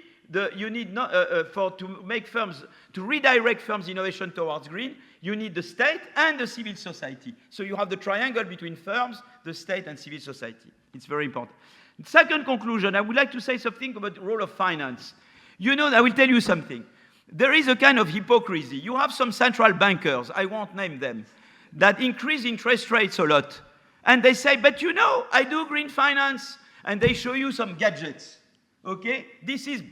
you need to make firms, to redirect firms' innovation towards green, you need the state and the civil society. So you have the triangle between firms, the state, and civil society. It's very important. Second conclusion, I would like to say something about the role of finance. You know, I will tell you something. There is a kind of hypocrisy. You have some central bankers, I won't name them, that increase interest rates a lot. And they say, but you know, I do green finance. And they show you some gadgets. Okay? This is,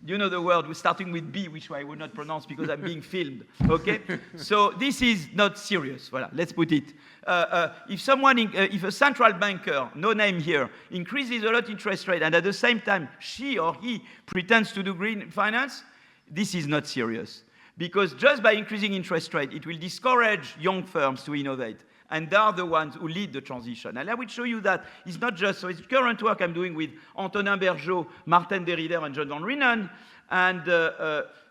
you know the word, starting with B, which I will not pronounce because I'm being filmed. Okay? So this is not serious. Voilà, let's put it. If a central banker, no name here, increases a lot interest rate and at the same time she or he pretends to do green finance, this is not serious. Because just by increasing interest rate, it will discourage young firms to innovate. And they are the ones who lead the transition. And I will show you that it's not just, so it's current work I'm doing with Antonin Bergeot, Martin Derrida, and John van Reenen. And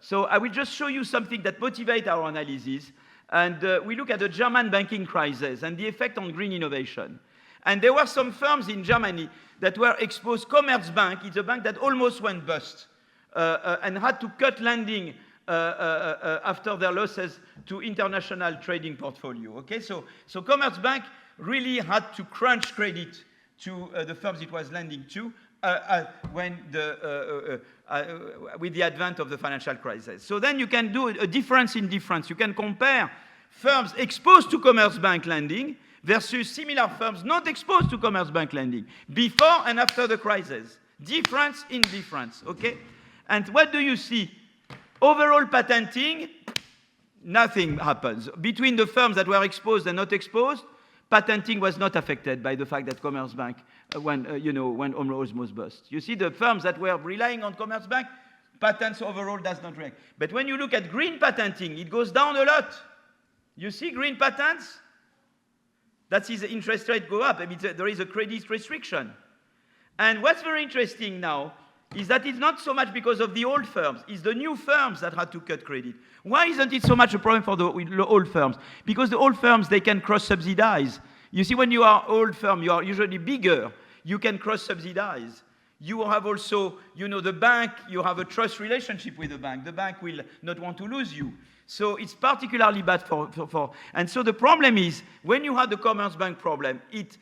so I will just show you something that motivates our analysis. And we look at the German banking crisis and the effect on green innovation. And there were some firms in Germany that were exposed. Commerzbank is a bank that almost went bust and had to cut lending after their losses to international trading portfolio. Okay, so Commerzbank really had to crunch credit to the firms it was lending to when with the advent of the financial crisis. So then you can do a difference in difference. You can compare firms exposed to Commerzbank lending versus similar firms not exposed to Commerzbank lending before and after the crisis. Difference in difference, okay? And what do you see? Overall patenting, nothing happens. Between the firms that were exposed and not exposed, patenting was not affected by the fact that Commerzbank went almost bust. You see, the firms that were relying on Commerzbank, patents overall does not react. But when you look at green patenting, it goes down a lot. You see green patents? That is, the interest rate go up. I mean, there is a credit restriction. And what's very interesting now is that it's not so much because of the old firms, it's the new firms that had to cut credit. Why isn't it so much a problem for the old firms? Because the old firms, they can cross-subsidize. You see, when you are old firm, you are usually bigger. You can cross-subsidize. You have also, the bank, you have a trust relationship with the bank. The bank will not want to lose you. So it's particularly bad for and so the problem is, when you had the Commerzbank problem, it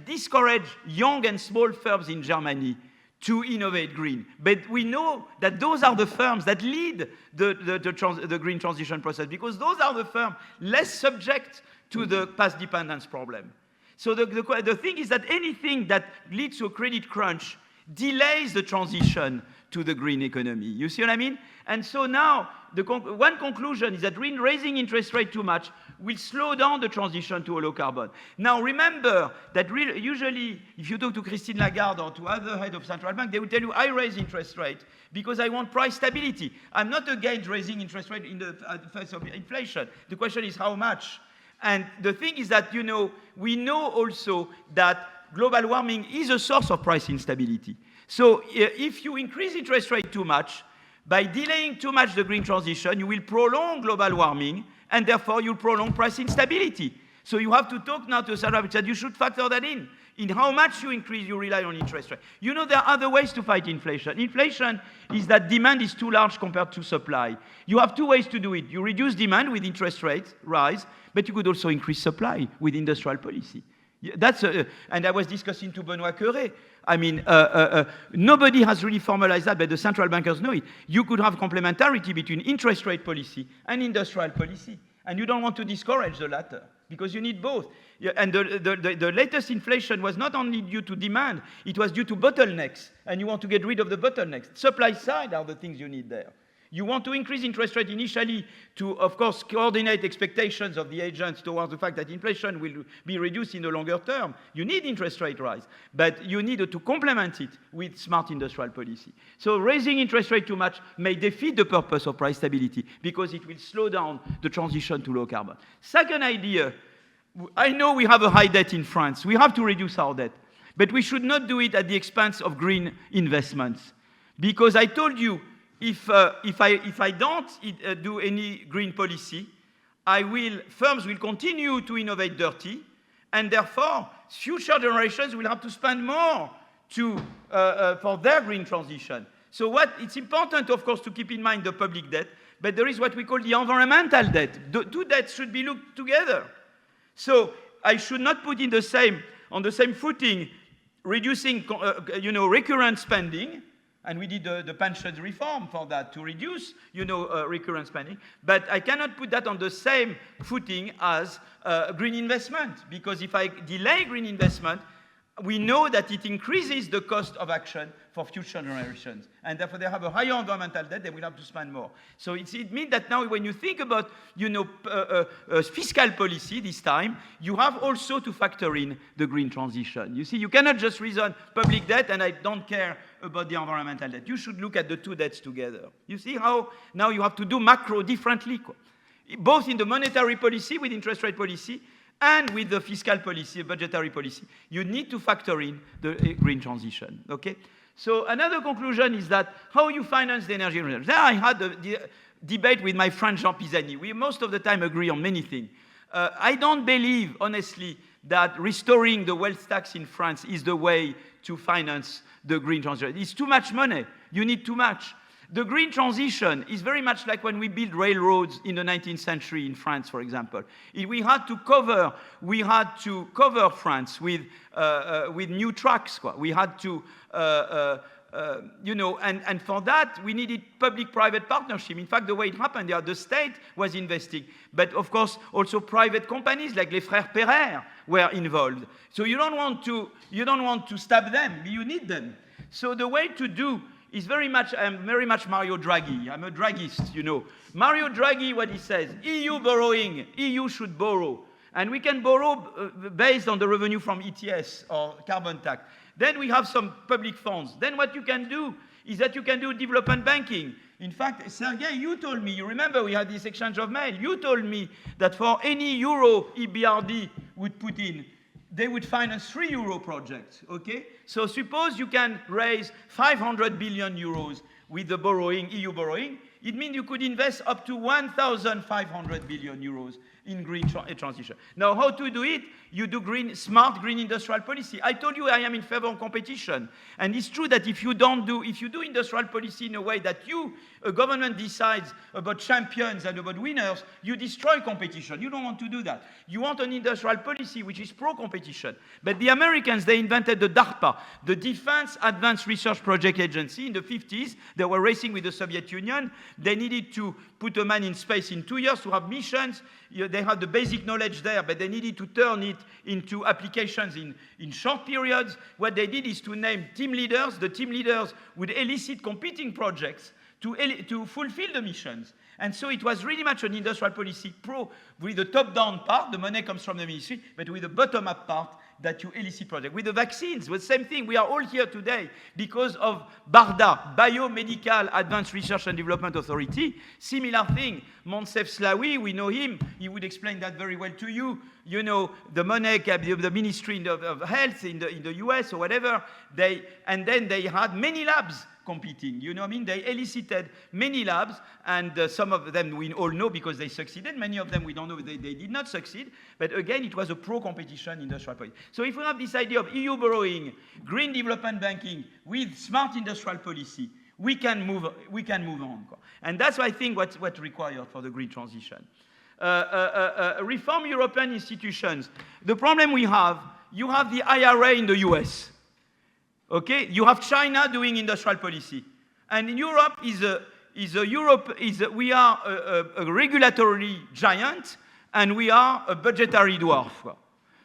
discouraged young and small firms in Germany to innovate green. But we know that those are the firms that lead the green transition process, because those are the firms less subject to the past dependence problem. So the thing is that anything that leads to a credit crunch delays the transition to the green economy. You see what I mean? And so now, one conclusion is that raising interest rate too much will slow down the transition to a low carbon. Now remember that usually, if you talk to Christine Lagarde or to other heads of central bank, they will tell you, I raise interest rate because I want price stability. I'm not against raising interest rate in the face of inflation. The question is how much? And the thing is that, we know also that global warming is a source of price instability. So if you increase interest rate too much, by delaying too much the green transition, you will prolong global warming, and therefore you'll prolong price instability. So you have to talk now to a central bank that you should factor that in how much you rely on interest rate. There are other ways to fight inflation. Inflation is that demand is too large compared to supply. You have two ways to do it. You reduce demand with interest rates rise, but you could also increase supply with industrial policy. And I was discussing to Benoît Cœuré. I mean, nobody has really formalized that, but the central bankers know it. You could have complementarity between interest rate policy and industrial policy. And you don't want to discourage the latter, because you need both. And the latest inflation was not only due to demand, it was due to bottlenecks. And you want to get rid of the bottlenecks. Supply side are the things you need there. You want to increase interest rate initially to, of course, coordinate expectations of the agents towards the fact that inflation will be reduced in the longer term. You need interest rate rise, but you need to complement it with smart industrial policy. So raising interest rate too much may defeat the purpose of price stability because it will slow down the transition to low carbon. Second idea, I know we have a high debt in France. We have to reduce our debt, but we should not do it at the expense of green investments. Because I told you, if I don't do any green policy, firms will continue to innovate dirty, and therefore future generations will have to spend more for their green transition. So it's important, of course, to keep in mind the public debt, but there is what we call the environmental debt. The two debts should be looked together. So I should not put on the same footing reducing recurrent spending. And we did the pensions reform for that, to reduce, recurrent spending. But I cannot put that on the same footing as green investment, because if I delay green investment, we know that it increases the cost of action for future generations. And therefore, they have a higher environmental debt, they will have to spend more. So it means that now when you think about, fiscal policy this time, you have also to factor in the green transition. You see, you cannot just reason public debt and I don't care about the environmental debt. You should look at the two debts together. You see how now you have to do macro differently, both in the monetary policy with interest rate policy and with the fiscal policy, budgetary policy, you need to factor in the green transition, okay? So another conclusion is that how you finance the energy transition. There I had the debate with my friend Jean Pisani. We most of the time agree on many things. I don't believe, honestly, that restoring the wealth tax in France is the way to finance the green transition. It's too much money. You need too much. The green transition is very much like when we built railroads in the 19th century in France, for example. We had to cover France with new tracks. We had to, and for that, we needed public-private partnership. In fact, the way it happened there, the state was investing. But of course, also private companies like les Frères Perret were involved. So you don't want to stab them, you need them. So the way to do is I'm very much Mario Draghi. I'm a Draghist, you know. Mario Draghi, what he says, EU borrowing, EU should borrow. And we can borrow based on the revenue from ETS or carbon tax. Then we have some public funds. Then what you can do is that you can do development banking. In fact, Sergei, you told me, you remember we had this exchange of mail, you told me that for any euro EBRD would put in, they would finance 3 euro projects, okay? So suppose you can raise 500 billion euros with the borrowing, EU borrowing, it means you could invest up to 1,500 billion euros in green transition. Now, how to do it? You do smart green industrial policy. I told you I am in favor of competition. And it's true that if you do industrial policy in a way that a government decides about champions and about winners, you destroy competition. You don't want to do that. You want an industrial policy which is pro-competition. But the Americans, they invented the DARPA, the Defense Advanced Research Project Agency in the 50s. They were racing with the Soviet Union. They needed to put a man in space in 2 years to have missions. They had the basic knowledge there, but they needed to turn it into applications in short periods. What they did is to name team leaders. The team leaders would elicit competing projects to fulfill the missions. And so it was really much an industrial policy with the top-down part, the money comes from the ministry, but with the bottom-up part that you elicit projects. With the vaccines, the same thing. We are all here today because of BARDA, Biomedical Advanced Research and Development Authority. Similar thing. Moncef Slaoui, we know him. He would explain that very well to you. You know, the money, the Ministry of Health in the US or whatever. And then they had many labs competing. You know what I mean? They elicited many labs, and some of them we all know because they succeeded. Many of them we don't know, they did not succeed. But again, it was a pro-competition industrial policy. So if we have this idea of EU borrowing, green development banking with smart industrial policy, we can move on. And that's, I think, what's required for the green transition. Reform European institutions. The problem we have, you have the IRA in the US. Okay, you have China doing industrial policy, and in Europe we are a regulatory giant, and we are a budgetary dwarf.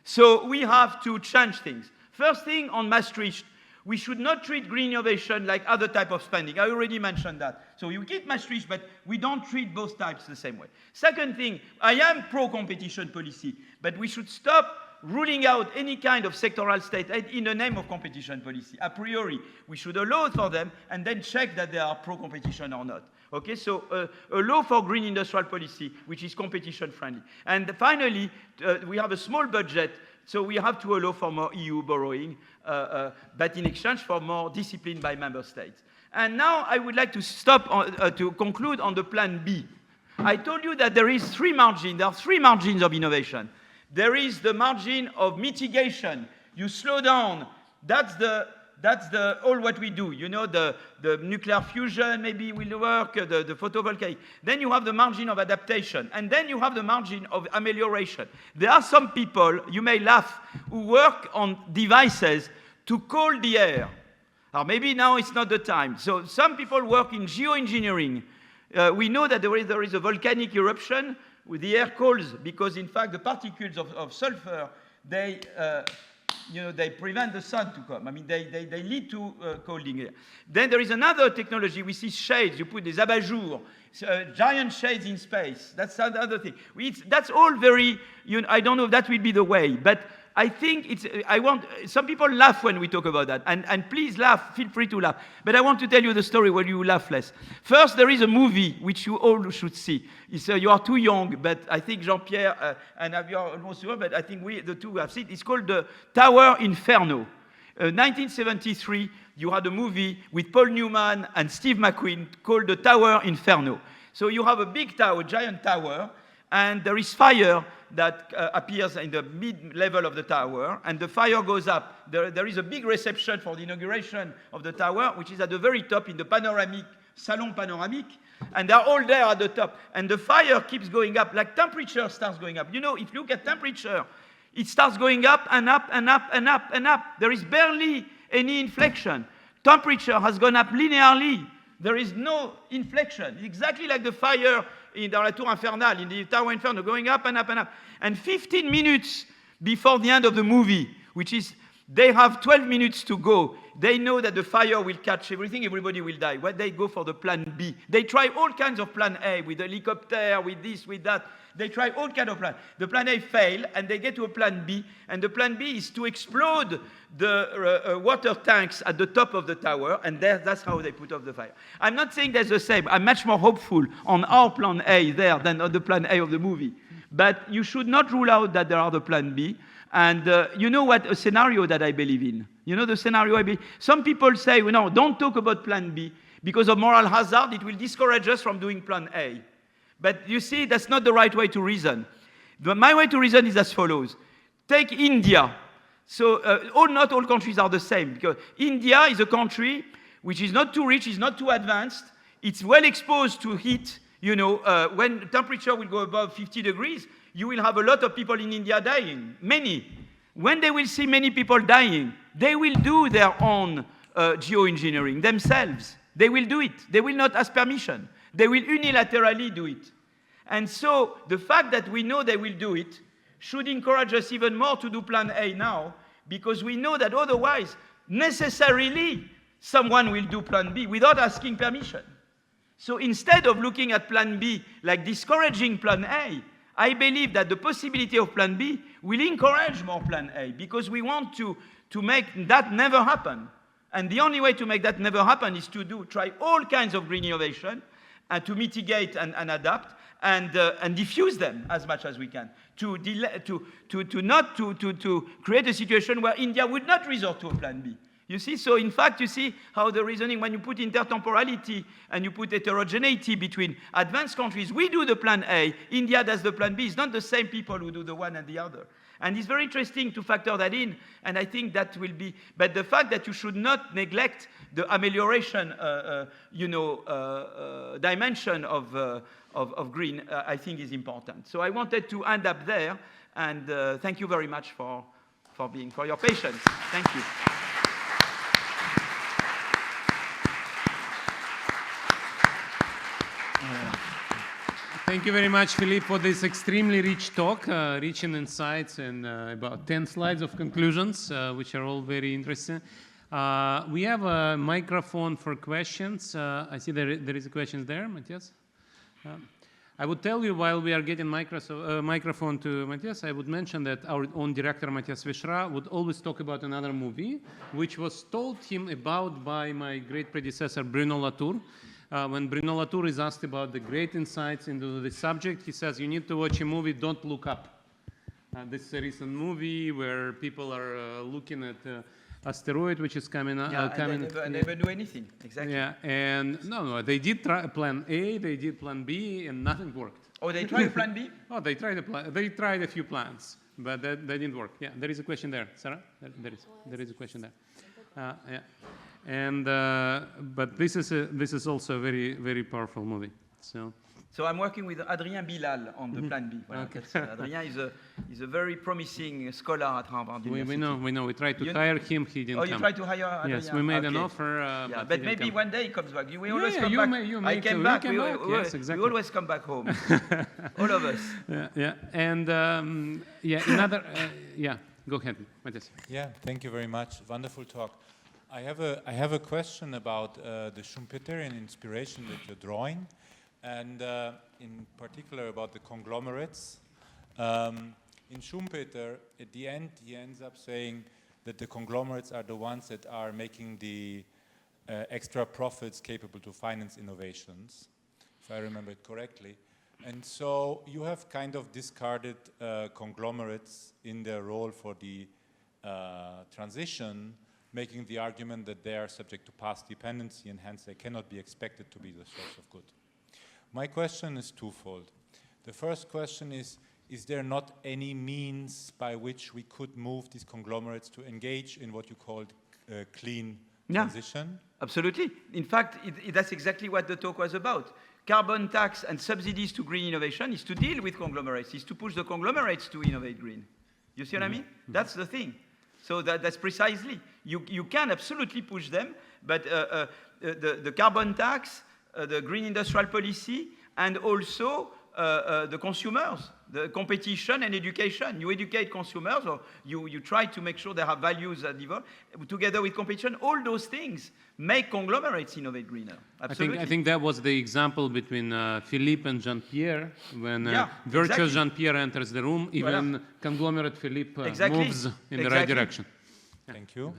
So we have to change things. First thing on Maastricht, we should not treat green innovation like other type of spending. I already mentioned that. So you keep Maastricht, but we don't treat both types the same way. Second thing, I am pro-competition policy, but we should stop ruling out any kind of sectoral state aid in the name of competition policy. A priori, we should allow for them and then check that they are pro-competition or not. Okay, so a law for green industrial policy, which is competition friendly. And finally, we have a small budget, so we have to allow for more EU borrowing, but in exchange for more discipline by member states. And now I would like to stop to conclude on the plan B. I told you that there are 3 margins of innovation. There is the margin of mitigation. You slow down. That's all what we do. You know, the nuclear fusion maybe will work, the photovoltaic. Then you have the margin of adaptation. And then you have the margin of amelioration. There are some people, you may laugh, who work on devices to cool the air. Or maybe now it's not the time. So some people work in geoengineering. We know that there is a volcanic eruption with the air cools, because in fact the particles of sulfur, they prevent the sun to come. I mean, they lead to cooling air. Then there is another technology. We see shades. You put des abat-jours, giant shades in space. That's another thing. That's all very, I don't know if that will be the way, but I think it's, some people laugh when we talk about that, and please laugh, feel free to laugh. But I want to tell you the story where you laugh less. First, there is a movie which you all should see. It's, you are too young, but I think Jean-Pierre and you are almost young, but I think we, the two, have seen it. It's called The Tower Inferno. 1973, you had a movie with Paul Newman and Steve McQueen called The Tower Inferno. So you have a big tower, giant tower, and there is fire that appears in the mid-level of the tower, and the fire goes up. There is a big reception for the inauguration of the tower, which is at the very top in the panoramic, Salon Panoramique, and they're all there at the top. And the fire keeps going up, like temperature starts going up. You know, if you look at temperature, it starts going up and up and up and up and up. There is barely any inflection. Temperature has gone up linearly. There is no inflection. Exactly like the fire in the Tour Infernale, in the Tower Inferno, going up and up and up. And 15 minutes before the end of the movie, which is, they have 12 minutes to go. They know that the fire will catch everything, everybody will die. What they go for the plan B. They try all kinds of plan A, with the helicopter, with this, with that. They try all kinds of plans. The plan A fail, and they get to a plan B, and the plan B is to explode the water tanks at the top of the tower, and that's how they put off the fire. I'm not saying that's the same. I'm much more hopeful on our plan A there than on the plan A of the movie. But you should not rule out that there are the plan B. And you know what a scenario that I believe in? You know the scenario I believe? Some people say, you know, don't talk about plan B because of moral hazard. It will discourage us from doing plan A. But you see, that's not the right way to reason. My way to reason is as follows. Take India. So not all countries are the same, because India is a country which is not too rich, is not too advanced. It's well exposed to heat. You know, when temperature will go above 50 degrees, you will have a lot of people in India dying, many. When they will see many people dying, they will do their own geoengineering themselves. They will do it. They will not ask permission. They will unilaterally do it. And so the fact that we know they will do it should encourage us even more to do plan A now, because we know that otherwise, necessarily, someone will do plan B without asking permission. So instead of looking at plan B like discouraging plan A, I believe that the possibility of plan B will encourage more plan A, because we want to make that never happen. And the only way to make that never happen is to try all kinds of green innovation, and to mitigate and adapt, and diffuse them as much as we can, to create a situation where India would not resort to a plan B. You see, so in fact, you see how the reasoning, when you put intertemporality and you put heterogeneity between advanced countries, we do the plan A, India does the plan B. It's not the same people who do the one and the other. And it's very interesting to factor that in, and I think that will be, but the fact that you should not neglect the amelioration, dimension of green, I think is important. So I wanted to end up there, and thank you very much for your patience. Thank you. Thank you very much, Philippe, for this extremely rich talk, rich in insights, and about 10 slides of conclusions, which are all very interesting. We have a microphone for questions. I see there is a question there, Matthias. I would tell you, while we are getting microphone to Matthias, I would mention that our own director, Matthias Vishra, would always talk about another movie, which was told him about by my great predecessor, Bruno Latour. When Bruno Latour is asked about the great insights into the subject, he says, you need to watch a movie, don't look up. This is a recent movie where people are looking at asteroid which is coming up. And they never do anything, exactly. Yeah, and no, they did try plan A, they did plan B, and nothing worked. Oh, they tried plan B? Oh, they tried a few plans, but they didn't work. Yeah, there is a question there, Sarah. There is a question there. Yeah. And but this is also a very, very powerful movie. So I'm working with Adrien Bilal on the plan B. Voilà, okay. Adrien is a very promising scholar at Harvard University. We know. We tried to hire him. He didn't come. Oh, you tried to hire Adrien? Yes, we made an offer. Yeah, but maybe one day he comes back. We always come back. I came back. Yes, exactly. We always come back home. All of us. Yeah. And another. Go ahead, Matthias. Yeah, thank you very much. Wonderful talk. I have a question about the Schumpeterian inspiration that you're drawing, and in particular about the conglomerates. in Schumpeter, at the end, he ends up saying that the conglomerates are the ones that are making the extra profits capable to finance innovations, if I remember it correctly. And so you have kind of discarded conglomerates in their role for the transition, making the argument that they are subject to past dependency and hence they cannot be expected to be the source of good. My question is twofold. The first question is there not any means by which we could move these conglomerates to engage in what you called clean transition? Absolutely. In fact, that's exactly what the talk was about. Carbon tax and subsidies to green innovation is to deal with conglomerates, is to push the conglomerates to innovate green. You see what I mean? That's the thing. So that's precisely. You can absolutely push them, but the carbon tax, the green industrial policy, and also the consumers, the competition and education. You educate consumers, or you try to make sure they have values that develop, together with competition. All those things make conglomerates innovate greener. Absolutely. I think that was the example between Philippe and Jean-Pierre. When virtuous exactly. Jean-Pierre enters the room, even conglomerate Philippe moves in the right direction. Yeah. Thank you.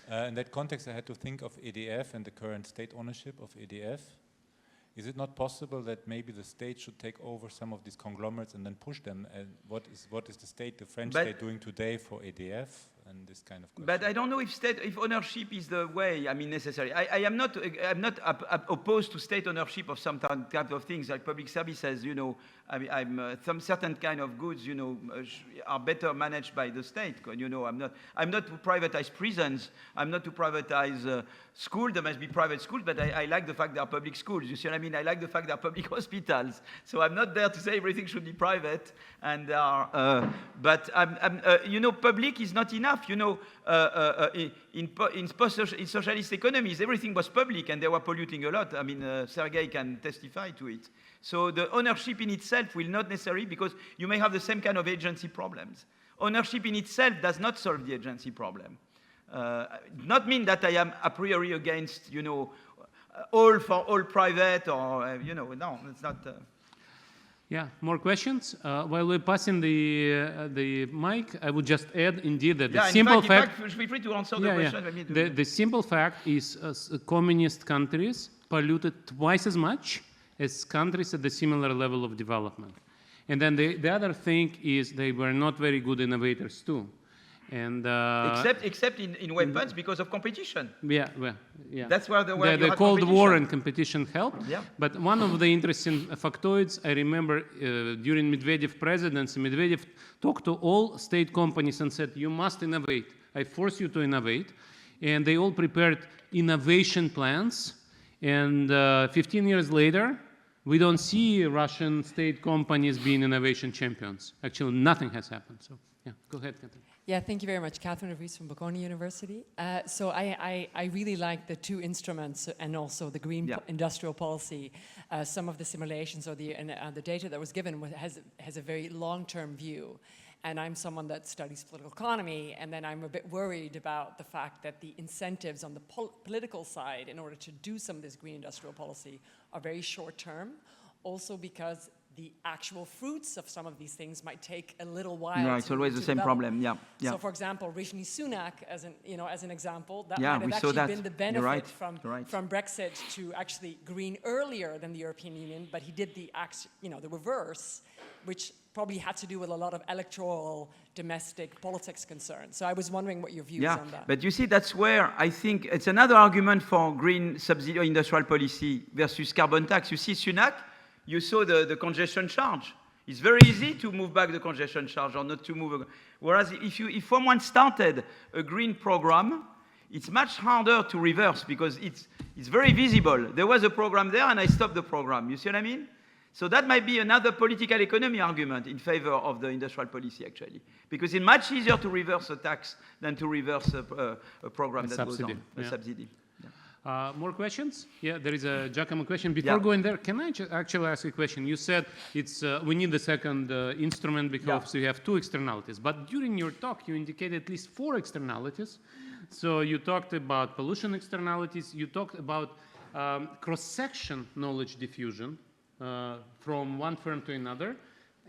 In that context, I had to think of EDF and the current state ownership of EDF. Is it not possible that maybe the state should take over some of these conglomerates and then push them? And what is the state, the French state, doing today for EDF and this kind of question? But I don't know if ownership is the way. I mean, necessary. I'm not opposed to state ownership of some type of things like public services. You know, some certain kind of goods, you know, are better managed by the state. You know, I'm not to privatize prisons. I'm not to privatize schools. There must be private schools, but I like the fact there are public schools. You see what I mean? I like the fact there are public hospitals. So I'm not there to say everything should be private. And there are, but you know, public is not enough. You know, in socialist economies, everything was public, and they were polluting a lot. I mean, Sergei can testify to it. So the ownership in itself will not necessarily, because you may have the same kind of agency problems. Ownership in itself does not solve the agency problem. Not mean that I am a priori against, you know, all private, or you know, no, it's not. Yeah, more questions? While we're passing the mic, I would just add, indeed, that the simple fact... feel free to answer the question. The simple fact is communist countries polluted twice as much as countries at the similar level of development. And then the other thing is they were not very good innovators too. And except in weapons because of competition. Yeah. That's where the Cold War and competition helped. Yeah. But one of the interesting factoids, I remember during Medvedev presidency, Medvedev talked to all state companies and said, you must innovate. I force you to innovate. And they all prepared innovation plans. And 15 years later, we don't see Russian state companies being innovation champions. Actually, nothing has happened. So, yeah, go ahead, Catherine. Yeah, thank you very much. Catherine Rees from Bocconi University. So I really like the two instruments and also the green industrial policy. Some of the simulations or the data that was given has a very long-term view. And I'm someone that studies political economy, and then I'm a bit worried about the fact that the incentives on the political side in order to do some of this green industrial policy are very short-term, also because the actual fruits of some of these things might take a little while. Yeah, it's always the same problem. Yeah. So, for example, Rishi Sunak, as an example, that might have actually been the benefit from Brexit to actually green earlier than the European Union, but he did the reverse, which probably had to do with a lot of electoral domestic politics concerns. So I was wondering what your views on that. But you see, that's where I think it's another argument for green subsidy or industrial policy versus carbon tax. You see, Sunak, you saw the congestion charge. It's very easy to move back the congestion charge or not to move. Whereas if someone started a green program, it's much harder to reverse because it's very visible. There was a program there and I stopped the program. You see what I mean? So that might be another political economy argument in favor of the industrial policy, actually. Because it's much easier to reverse a tax than to reverse a program that goes on, a subsidy. More questions? Yeah, there is a Giacomo question. Before going there, can I actually ask a question? You said we need the second instrument because we have two externalities. But during your talk, you indicated at least 4 externalities. So you talked about pollution externalities. You talked about cross-section knowledge diffusion from one firm to another.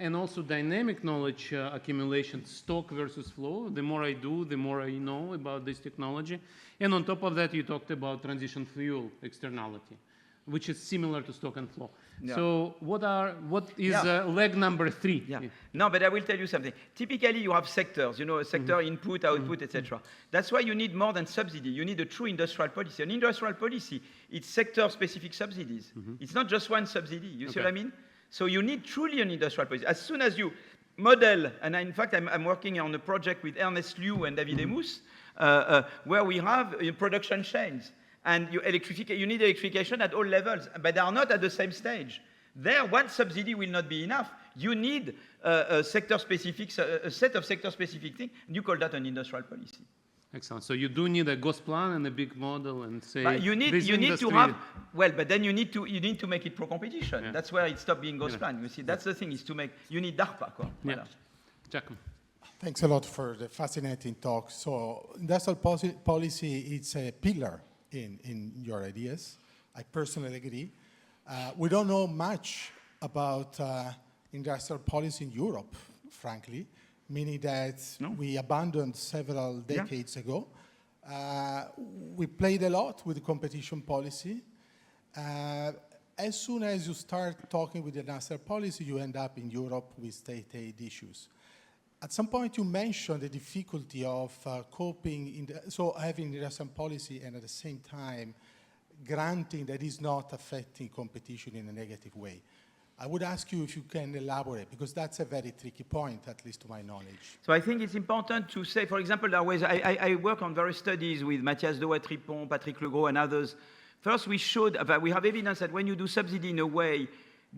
and also dynamic knowledge accumulation, stock versus flow. The more I do, the more I know about this technology. And on top of that, you talked about transition fuel externality, which is similar to stock and flow. Yeah. So what is leg number 3? Yeah. No, but I will tell you something. Typically, you have sectors, you know, a sector input, output, etc. That's why you need more than subsidy. You need a true industrial policy. An industrial policy, it's sector-specific subsidies. It's not just one subsidy. You see what I mean? So you need truly an industrial policy. As soon as you model, and in fact, I'm working on a project with Ernest Liu and David Emus, where we have production chains. And you need electrification at all levels, but they are not at the same stage. There, one subsidy will not be enough. You need a set of sector-specific things, and you call that an industrial policy. Excellent. So you do need a GOS plan and a big model, and say but you need to have but then you need to make it pro-competition. Yeah. That's where it stopped being GOS plan. You see, that's the thing, is to make, you need DARPA. Yeah. Giacomo. Thanks a lot for the fascinating talk. So industrial policy, it's a pillar in your ideas. I personally agree. We don't know much about industrial policy in Europe, frankly, meaning that we abandoned several decades ago. We played a lot with competition policy. As soon as you start talking with industrial policy, you end up in Europe with state aid issues. At some point, you mentioned the difficulty of coping, so having industrial policy and at the same time granting that is not affecting competition in a negative way. I would ask you if you can elaborate, because that's a very tricky point, at least to my knowledge. So I think it's important to say, for example, there are ways, I work on various studies with Mathias Douat-Tripon, Patrick Legros, and others. First, we have evidence that when you do subsidy in a way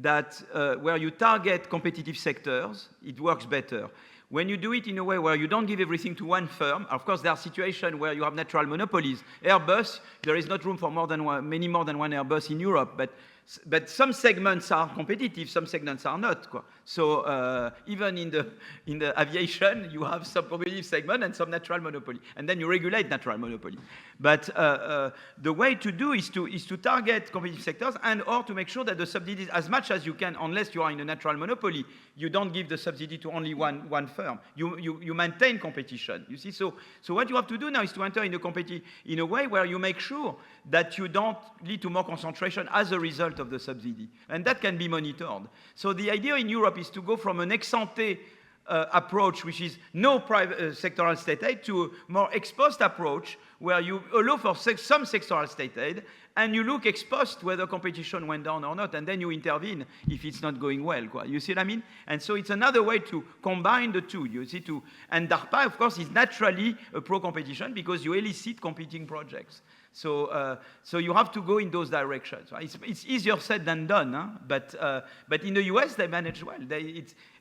that where you target competitive sectors, it works better. When you do it in a way where you don't give everything to one firm, of course, there are situations where you have natural monopolies. Airbus, there is not room for many more than one Airbus in Europe, but some segments are competitive, some segments are not. So even in the aviation, you have some competitive segment and some natural monopoly, and then you regulate natural monopoly. But the way to do is to target competitive sectors or to make sure that the subsidies, as much as you can, unless you are in a natural monopoly, you don't give the subsidy to only one firm. You maintain competition. You see, so what you have to do now is to enter in a way where you make sure that you don't lead to more concentration as a result of the subsidy, and that can be monitored. So the idea in Europe is to go from an ex-ante approach, which is no private sectoral state aid, to a more ex-post approach, where you allow for some sectoral state aid, and you look ex-post whether competition went down or not, and then you intervene if it's not going well. You see what I mean? And so it's another way to combine the two. You see, and DARPA, of course, is naturally a pro-competition because you elicit competing projects. So you have to go in those directions. It's easier said than done, huh? But in the US they managed well.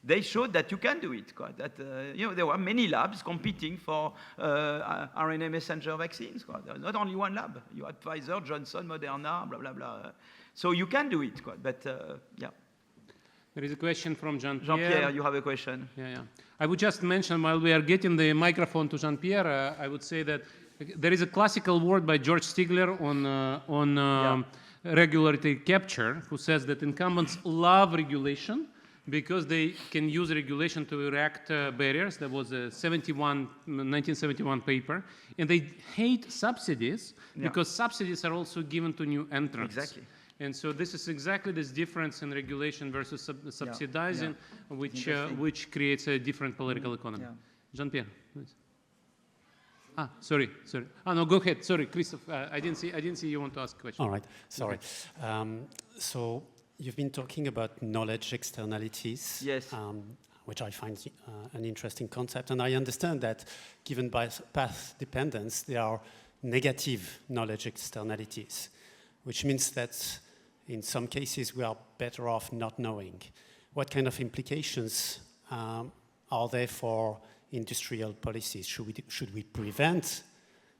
They showed that you can do it. That there were many labs competing for RNA messenger vaccines. There was not only one lab. You had Pfizer, Johnson, Moderna, blah blah blah. So you can do it. But yeah. There is a question from Jean-Pierre. Jean-Pierre, you have a question. Yeah. I would just mention, while we are getting the microphone to Jean-Pierre, I would say that there is a classical word by George Stigler on regulatory capture, who says that incumbents love regulation because they can use regulation to erect barriers. There was a 1971 paper. And they hate subsidies because subsidies are also given to new entrants. Exactly. And so this is exactly this difference in regulation versus subsidizing, which creates a different political economy. Yeah. Jean-Pierre, please. Sorry. No, go ahead. Sorry, Christophe. I didn't see you want to ask a question. All right. Sorry. So you've been talking about knowledge externalities. Yes. Which I find an interesting concept, and I understand that, given path dependence, there are negative knowledge externalities, which means that in some cases we are better off not knowing. What kind of implications are there for industrial policies? Should we prevent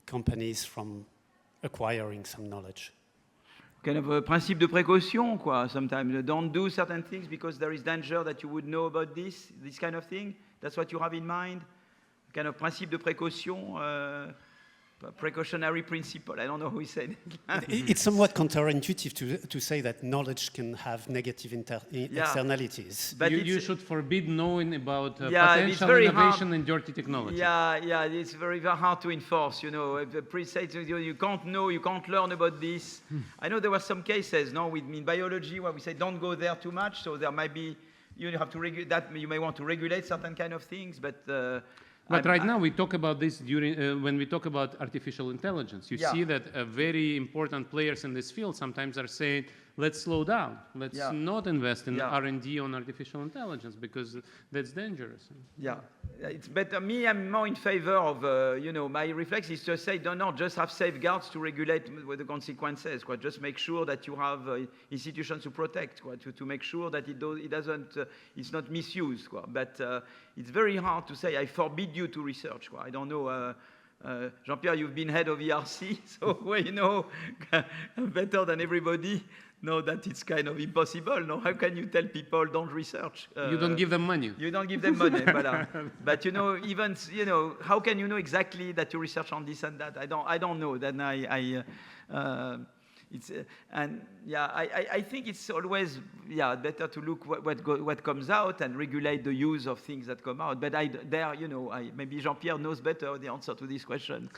companies from acquiring some knowledge? Kind of a principe de précaution, quoi. Sometimes don't do certain things because there is danger that you would know about this kind of thing. That's what you have in mind. Kind of principe de précaution. precautionary principle. I don't know who he said it. It's somewhat counterintuitive to say that knowledge can have negative externalities. But you should forbid knowing about it's potential very innovation hard. and dirty technology. Yeah, it's very, very hard to enforce, you know. If the priest says you can't know, you can't learn about this. I know there were some cases, no, in biology where we say don't go there too much, so there might be, you have to regulate that, you may want to regulate certain kind of things, but right now we talk about this during when we talk about artificial intelligence. You see that very important players in this field sometimes are saying, let's slow down. Let's not invest in R&D on artificial intelligence because that's dangerous. Yeah, it's better. Me, I'm more in favor of, you know, my reflex is to say, don't just have safeguards to regulate with the consequences. Just make sure that you have institutions to protect, to make sure that it's not misused. But it's very hard to say, I forbid you to research. I don't know. Jean-Pierre, you've been head of ERC, so you know better than everybody know that it's kind of impossible. No, how can you tell people don't research? You don't give them money. You don't give them money, but you know, even you know, how can you know exactly that you research on this and that? I don't know. Then it's I think it's always better to look what comes out and regulate the use of things that come out. But maybe Jean-Pierre knows better the answer to this question.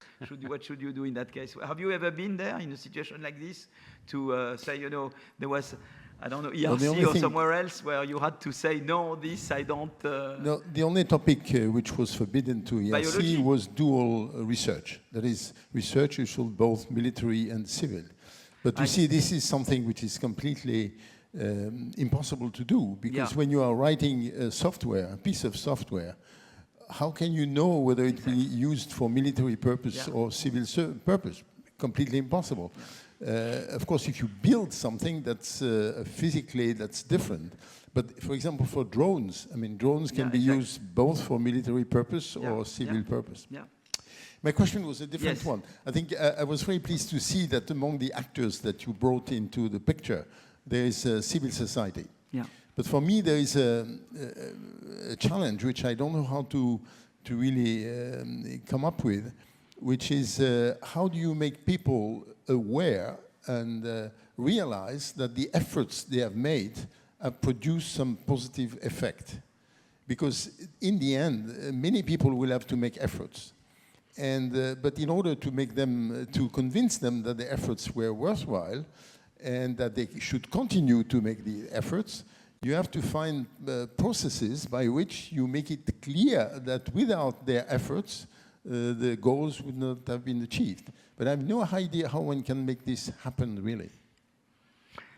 What should you do in that case? Have you ever been there in a situation like this to say, you know, there was, I don't know, ERC or somewhere else where you had to say, no, this I don't... No, the only topic which was forbidden to ERC Biology? was dual research. That is, research is both military and civil. But you see, this is something which is completely impossible to do, because when you are writing a piece of software, how can you know whether it will be used for military purpose or civil purpose? Completely impossible. Of course, if you build something that's physically, that's different. But for example, for drones, I mean, drones can be used both for military purpose or civil purpose. Yeah. My question was a different one. I think I was very pleased to see that among the actors that you brought into the picture, there is civil society. Yeah. But for me, there is a challenge which I don't know how to really come up with, which is how do you make people aware and realize that the efforts they have made have produced some positive effect? Because in the end, many people will have to make efforts. And, but in order to make them, to convince them that the efforts were worthwhile and that they should continue to make the efforts, you have to find processes by which you make it clear that without their efforts, the goals would not have been achieved. But I have no idea how one can make this happen, really.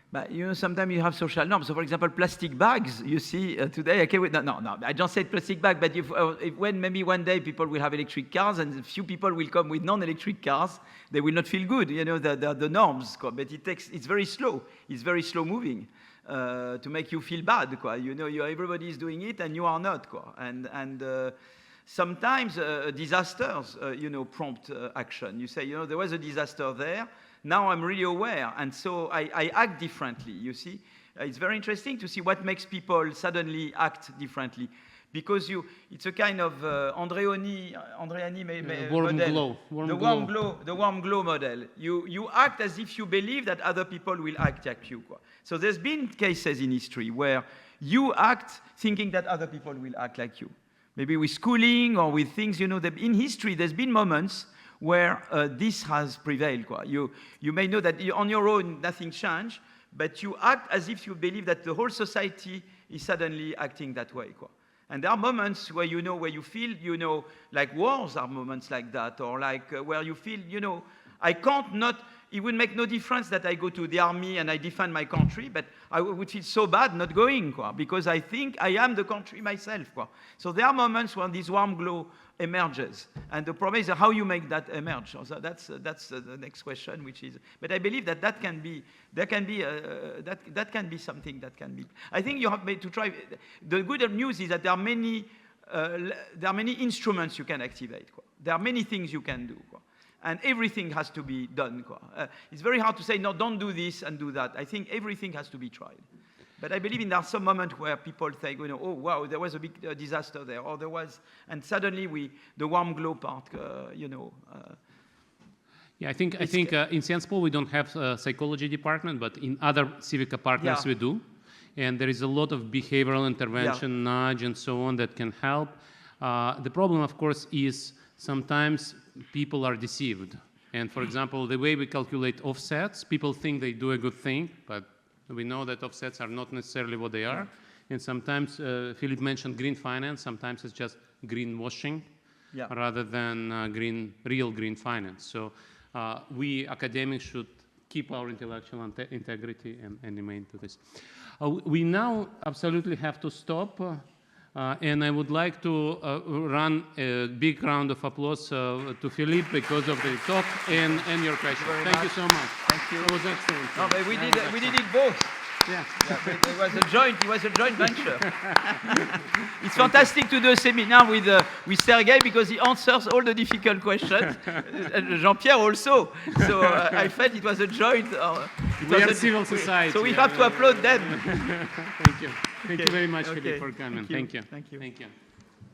But you know, sometimes you have social norms. So, for example, plastic bags. You see today. Okay, no. I just said plastic bag. But if when maybe one day people will have electric cars and a few people will come with non-electric cars, they will not feel good. You know, the norms. But it's very slow. It's very slow moving to make you feel bad. You know, everybody is doing it and you are not. And sometimes disasters, you know, prompt action. You say, you know, there was a disaster there. Now I'm really aware, and so I act differently, you see. It's very interesting to see what makes people suddenly act differently. Because it's a kind of Andreani model. The warm glow model. You act as if you believe that other people will act like you. So there's been cases in history where you act thinking that other people will act like you. Maybe with schooling or with things, you know, in history there's been moments where this has prevailed. You may know that on your own nothing changed, but you act as if you believe that the whole society is suddenly acting that way. And there are moments where where you feel, like wars are moments like that, or like where you feel, I can't not, it would make no difference that I go to the army and I defend my country, but I would feel so bad not going, because I think I am the country myself. So there are moments when this warm glow emerges, and the problem is how you make that emerge. So that's the next question, which is. But I believe that that can be something that can be. I think you have to try. The good news is that there are many instruments you can activate. There are many things you can do. And everything has to be done. It's very hard to say, no, don't do this and do that. I think everything has to be tried. But I believe there are some moments where people think, oh, wow, there was a big disaster there, or there was, and suddenly the warm glow part, Yeah, I think in SNSPA we don't have a psychology department, but in other CIVICA partners we do. And there is a lot of behavioral intervention, nudge, and so on that can help. The problem, of course, is sometimes people are deceived. And for example, the way we calculate offsets, people think they do a good thing, but we know that offsets are not necessarily what they are. And sometimes, Philippe mentioned green finance, sometimes it's just greenwashing rather than real green finance. So we academics should keep our intellectual integrity and remain to this. We now absolutely have to stop, and I would like to run a big round of applause to Philippe because of the talk and your question. Thank you so much. Thank you. It was excellent. No, but we did it both. Yeah. It was a joint venture. It's fantastic to do a seminar with Sergei because he answers all the difficult questions. And Jean-Pierre also. So I felt it was a joint. We are civil society. So we have to applaud them. Thank you. Thank you very much, Philippe, for coming. Thank you. Thank you. Thank you.